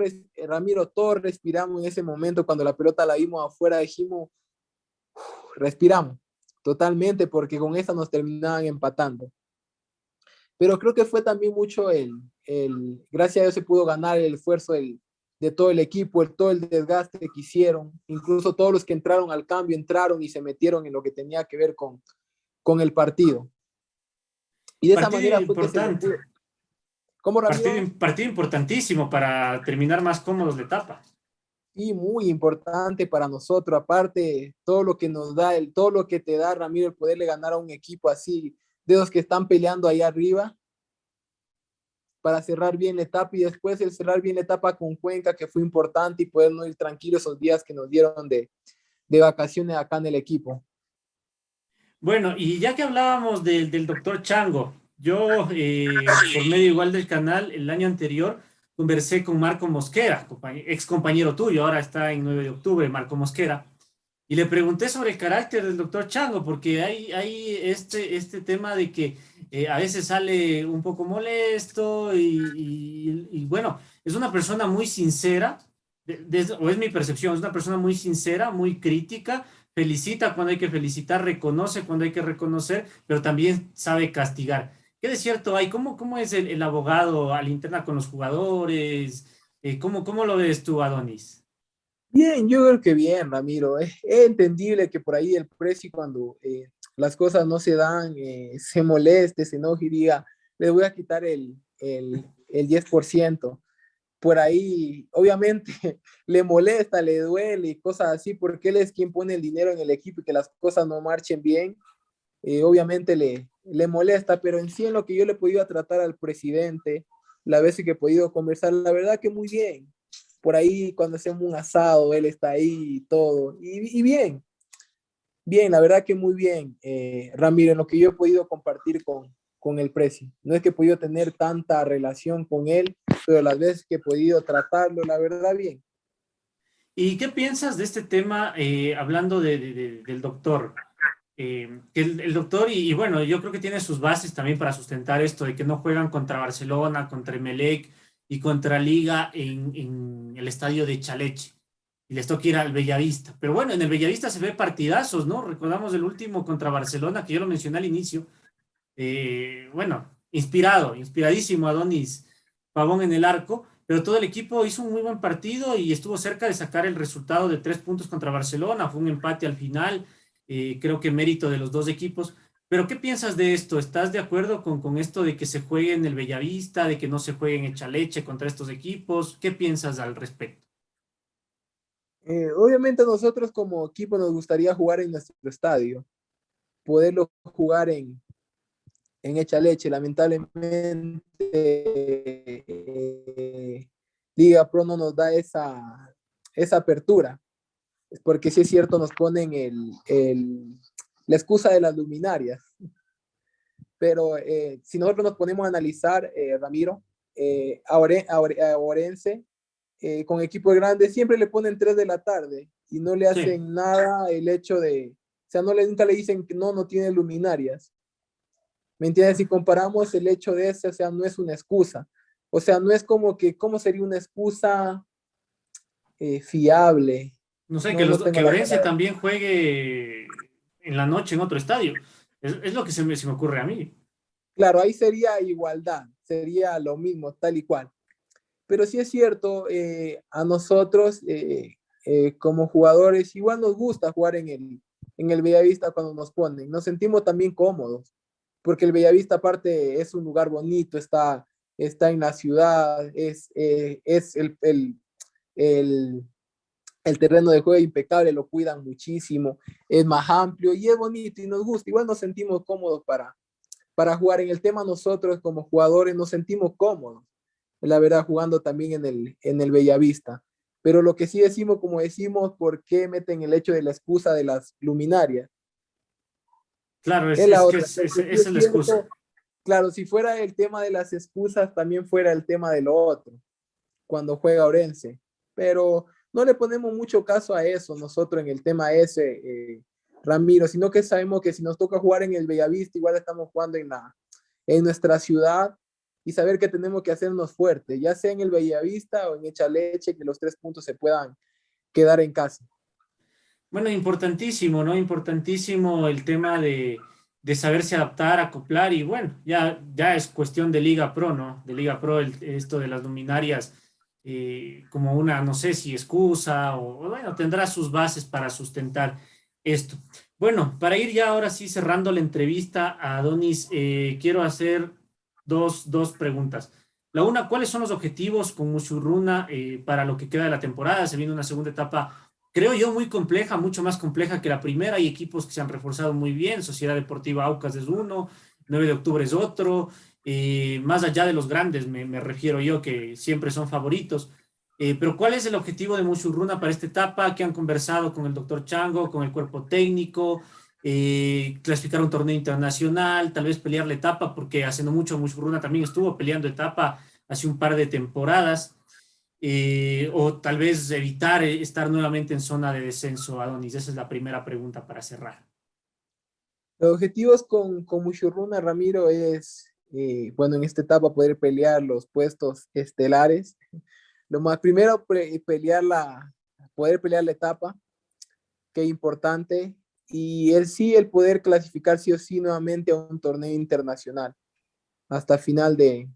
Ramiro, todos respiramos en ese momento cuando la pelota la vimos afuera, dijimos, respiramos totalmente, porque con esa nos terminaban empatando. Pero creo que fue también mucho gracias a Dios se pudo ganar el esfuerzo de todo el equipo, todo el desgaste que hicieron, incluso todos los que entraron al cambio entraron y se metieron en lo que tenía que ver con el partido. Y de esa Partido manera fue que se le importante. pudo. ¿Cómo, Ramiro? Partido importantísimo para terminar más cómodos la etapa. Y muy importante para nosotros, aparte, todo lo que nos da, todo lo que te da, Ramiro, el poderle ganar a un equipo así, de los que están peleando ahí arriba, para cerrar bien la etapa, y después el cerrar bien la etapa con Cuenca, que fue importante, y podernos ir tranquilos esos días que nos dieron de vacaciones acá en el equipo. Bueno, y ya que hablábamos del doctor Chango, yo por medio igual del canal, el año anterior, conversé con Marco Mosquera, ex compañero tuyo, ahora está en 9 de octubre, Marco Mosquera, y le pregunté sobre el carácter del doctor Chango, porque hay este tema de que a veces sale un poco molesto y bueno, es una persona muy sincera, o es mi percepción, es una persona muy sincera, muy crítica, felicita cuando hay que felicitar, reconoce cuando hay que reconocer, pero también sabe castigar. ¿Qué de cierto hay? ¿Cómo es el abogado al interna con los jugadores? ¿Cómo lo ves tú, Adonis? Bien, yo creo que bien, Ramiro. Es entendible que por ahí el precio, cuando las cosas no se dan, se moleste, se enoje y diga, le voy a quitar el 10%. Por ahí, obviamente, le molesta, le duele y cosas así, porque él es quien pone el dinero en el equipo y que las cosas no marchen bien. Obviamente le molesta, pero en sí, en lo que yo le he podido tratar al presidente, la vez que he podido conversar, la verdad que muy bien. Por ahí cuando hacemos un asado, él está ahí y todo. Y bien, bien, la verdad que muy bien, Ramiro, en lo que yo he podido compartir con el precio. No es que he podido tener tanta relación con él, pero las veces que he podido tratarlo, la verdad, bien. ¿Y qué piensas de este tema, hablando del doctor? Que el doctor, y bueno, yo creo que tiene sus bases también para sustentar esto, de que no juegan contra Barcelona, contra Emelec, y contra Liga en el estadio de Chaleche. Y les toca ir al Bellavista. Pero bueno, en el Bellavista se ve partidazos, ¿no? Recordamos el último contra Barcelona, que yo lo mencioné al inicio. Bueno, inspiradísimo Adonis Pavón en el arco, pero todo el equipo hizo un muy buen partido y estuvo cerca de sacar el resultado de 3 puntos contra Barcelona. Fue un empate al final, creo que mérito de los dos equipos. Pero ¿qué piensas de esto? ¿Estás de acuerdo con esto de que se juegue en el Bellavista, de que no se juegue en Echaleche contra estos equipos? ¿Qué piensas al respecto? Obviamente nosotros como equipo nos gustaría jugar en nuestro estadio, poderlo jugar en Hecha Leche. Lamentablemente, Liga Pro no nos da esa apertura, porque sí es cierto, nos ponen la excusa de las luminarias, pero si nosotros nos ponemos a analizar, Ramiro, a Orense, con equipos grandes, siempre le ponen 3 de la tarde y no le Sí. hacen nada el hecho de, o sea, nunca le dicen que no tiene luminarias. ¿Me entiendes? Si comparamos el hecho de ese, o sea, no es una excusa. O sea, no es como que, ¿cómo sería una excusa fiable? No sé, No, no tengo que la Orense palabra. también juegue en la noche en otro estadio. Es lo que se me ocurre a mí. Claro, ahí sería igualdad, sería lo mismo, tal y cual. Pero sí es cierto, a nosotros como jugadores igual nos gusta jugar en el Bellavista cuando nos ponen. Nos sentimos también cómodos, porque el Bellavista aparte es un lugar bonito, está en la ciudad, es el, el terreno de juego impecable, lo cuidan muchísimo, es más amplio y es bonito y nos gusta. Igual nos sentimos cómodos para jugar. En el tema nosotros como jugadores nos sentimos cómodos, la verdad, jugando también en el Bellavista. Pero lo que sí decimos, como decimos, ¿por qué meten el hecho de la excusa de las luminarias? Claro, Es la otra. esa Porque sí es es la excusa. cierto, claro, si fuera el tema de las excusas, también fuera el tema de lo otro, cuando juega Orense. Pero no le ponemos mucho caso a eso nosotros en el tema ese, Ramiro, sino que sabemos que si nos toca jugar en el Bellavista, igual estamos jugando en nuestra ciudad y saber que tenemos que hacernos fuertes, ya sea en el Bellavista o en Echaleche, que los 3 puntos se puedan quedar en casa. Bueno, importantísimo, ¿no? Importantísimo el tema de saberse adaptar, acoplar y bueno, ya es cuestión de Liga Pro, ¿no? De Liga Pro, esto de las luminarias como una, no sé si excusa o bueno, tendrá sus bases para sustentar esto. Bueno, para ir ya ahora sí cerrando la entrevista a Adonis, quiero hacer dos preguntas. La una, ¿cuáles son los objetivos con Mushurruna para lo que queda de la temporada? Se viene una segunda etapa, creo yo, muy compleja, mucho más compleja que la primera. Hay equipos que se han reforzado muy bien. Sociedad Deportiva Aucas es uno, 9 de octubre es otro. Más allá de los grandes, me refiero yo, que siempre son favoritos. Pero ¿cuál es el objetivo de Mushurruna para esta etapa? ¿Qué han conversado con el doctor Chango, con el cuerpo técnico? Clasificar un torneo internacional, tal vez pelear la etapa, porque hace no mucho Mushurruna también estuvo peleando etapa hace un par de temporadas. O tal vez evitar estar nuevamente en zona de descenso, Adonis. Esa es la primera pregunta para cerrar. Los objetivos con Mushurruna, Ramiro, es, bueno, en esta etapa poder pelear los puestos estelares. Lo más primero, poder pelear la etapa, que es importante, y el poder clasificar sí o sí nuevamente a un torneo internacional hasta final de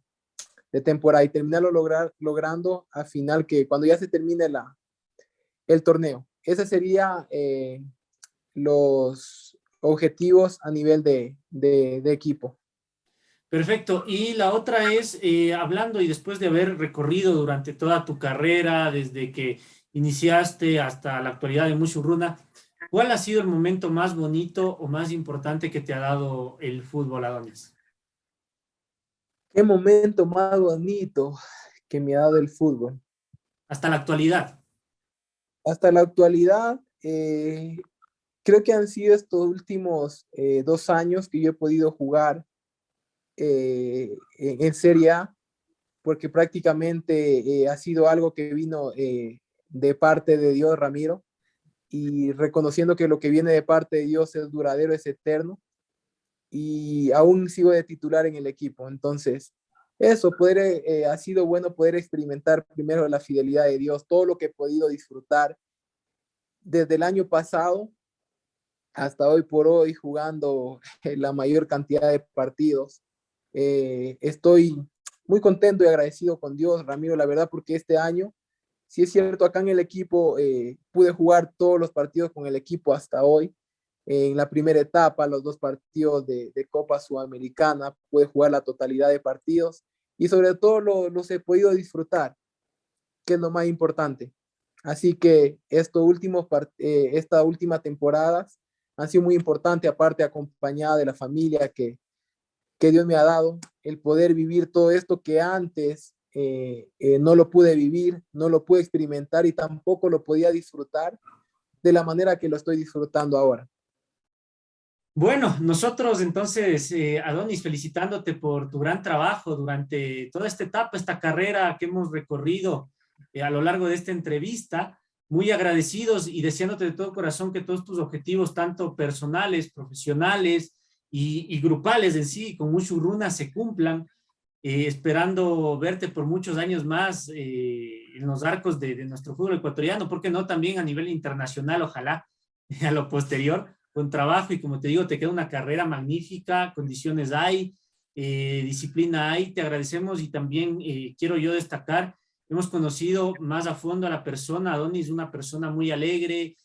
temporada y terminarlo logrando a final, que cuando ya se termine el torneo. Ese sería los objetivos a nivel de equipo. Perfecto. Y la otra es, hablando y después de haber recorrido durante toda tu carrera, desde que iniciaste hasta la actualidad de Mushurruna, ¿cuál ha sido el momento más bonito o más importante que te ha dado el fútbol, Adonis? Qué momento más bonito que me ha dado el fútbol. Hasta la actualidad. Hasta la actualidad, creo que han sido estos últimos 2 años que yo he podido jugar en Serie A, porque prácticamente ha sido algo que vino de parte de Dios, Ramiro, y reconociendo que lo que viene de parte de Dios es duradero, es eterno, y aún sigo de titular en el equipo. Entonces, eso, ha sido bueno poder experimentar primero la fidelidad de Dios, todo lo que he podido disfrutar desde el año pasado hasta hoy por hoy jugando la mayor cantidad de partidos. Estoy muy contento y agradecido con Dios, Ramiro, la verdad, porque este año, sí es cierto, acá en el equipo pude jugar todos los partidos con el equipo hasta hoy. En la primera etapa, los 2 partidos de Copa Sudamericana, pude jugar la totalidad de partidos y sobre todo los he podido disfrutar, que es lo más importante. Así que esta última temporada han sido muy importante, aparte acompañada de la familia que Dios me ha dado, el poder vivir todo esto que antes no lo pude vivir, no lo pude experimentar y tampoco lo podía disfrutar de la manera que lo estoy disfrutando ahora. Bueno, nosotros entonces, Adonis, felicitándote por tu gran trabajo durante toda esta etapa, esta carrera que hemos recorrido a lo largo de esta entrevista, muy agradecidos y deseándote de todo corazón que todos tus objetivos, tanto personales, profesionales y grupales en sí, con Mushuruna, se cumplan, esperando verte por muchos años más en los arcos de nuestro fútbol ecuatoriano, ¿por qué no? También a nivel internacional, ojalá, a lo posterior con trabajo y como te digo, te queda una carrera magnífica, condiciones hay, disciplina hay, te agradecemos y también quiero yo destacar, hemos conocido más a fondo a la persona, Adonis, una persona muy alegre,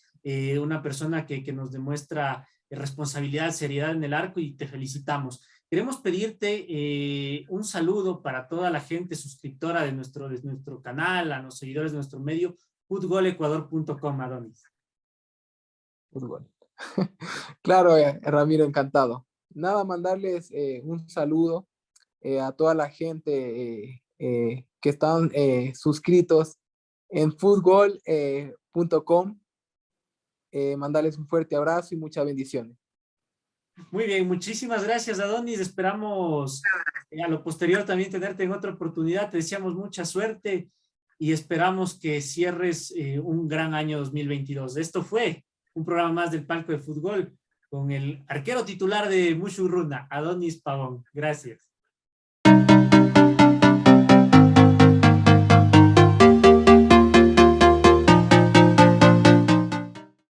una persona que nos demuestra responsabilidad, seriedad en el arco y te felicitamos. Queremos pedirte un saludo para toda la gente suscriptora de nuestro canal, a los seguidores de nuestro medio, futbolecuador.com, Adonis. Fútbol. Claro, Ramiro, encantado. Nada, mandarles un saludo a toda la gente que están suscritos en futbol.com. Mandarles un fuerte abrazo y muchas bendiciones. Muy bien, muchísimas gracias, Adonis. Esperamos a lo posterior también tenerte en otra oportunidad. Te deseamos mucha suerte y esperamos que cierres un gran año 2022. Esto fue un programa más del Palco de Fútbol con el arquero titular de Mushuruna, Adonis Pavón. Gracias.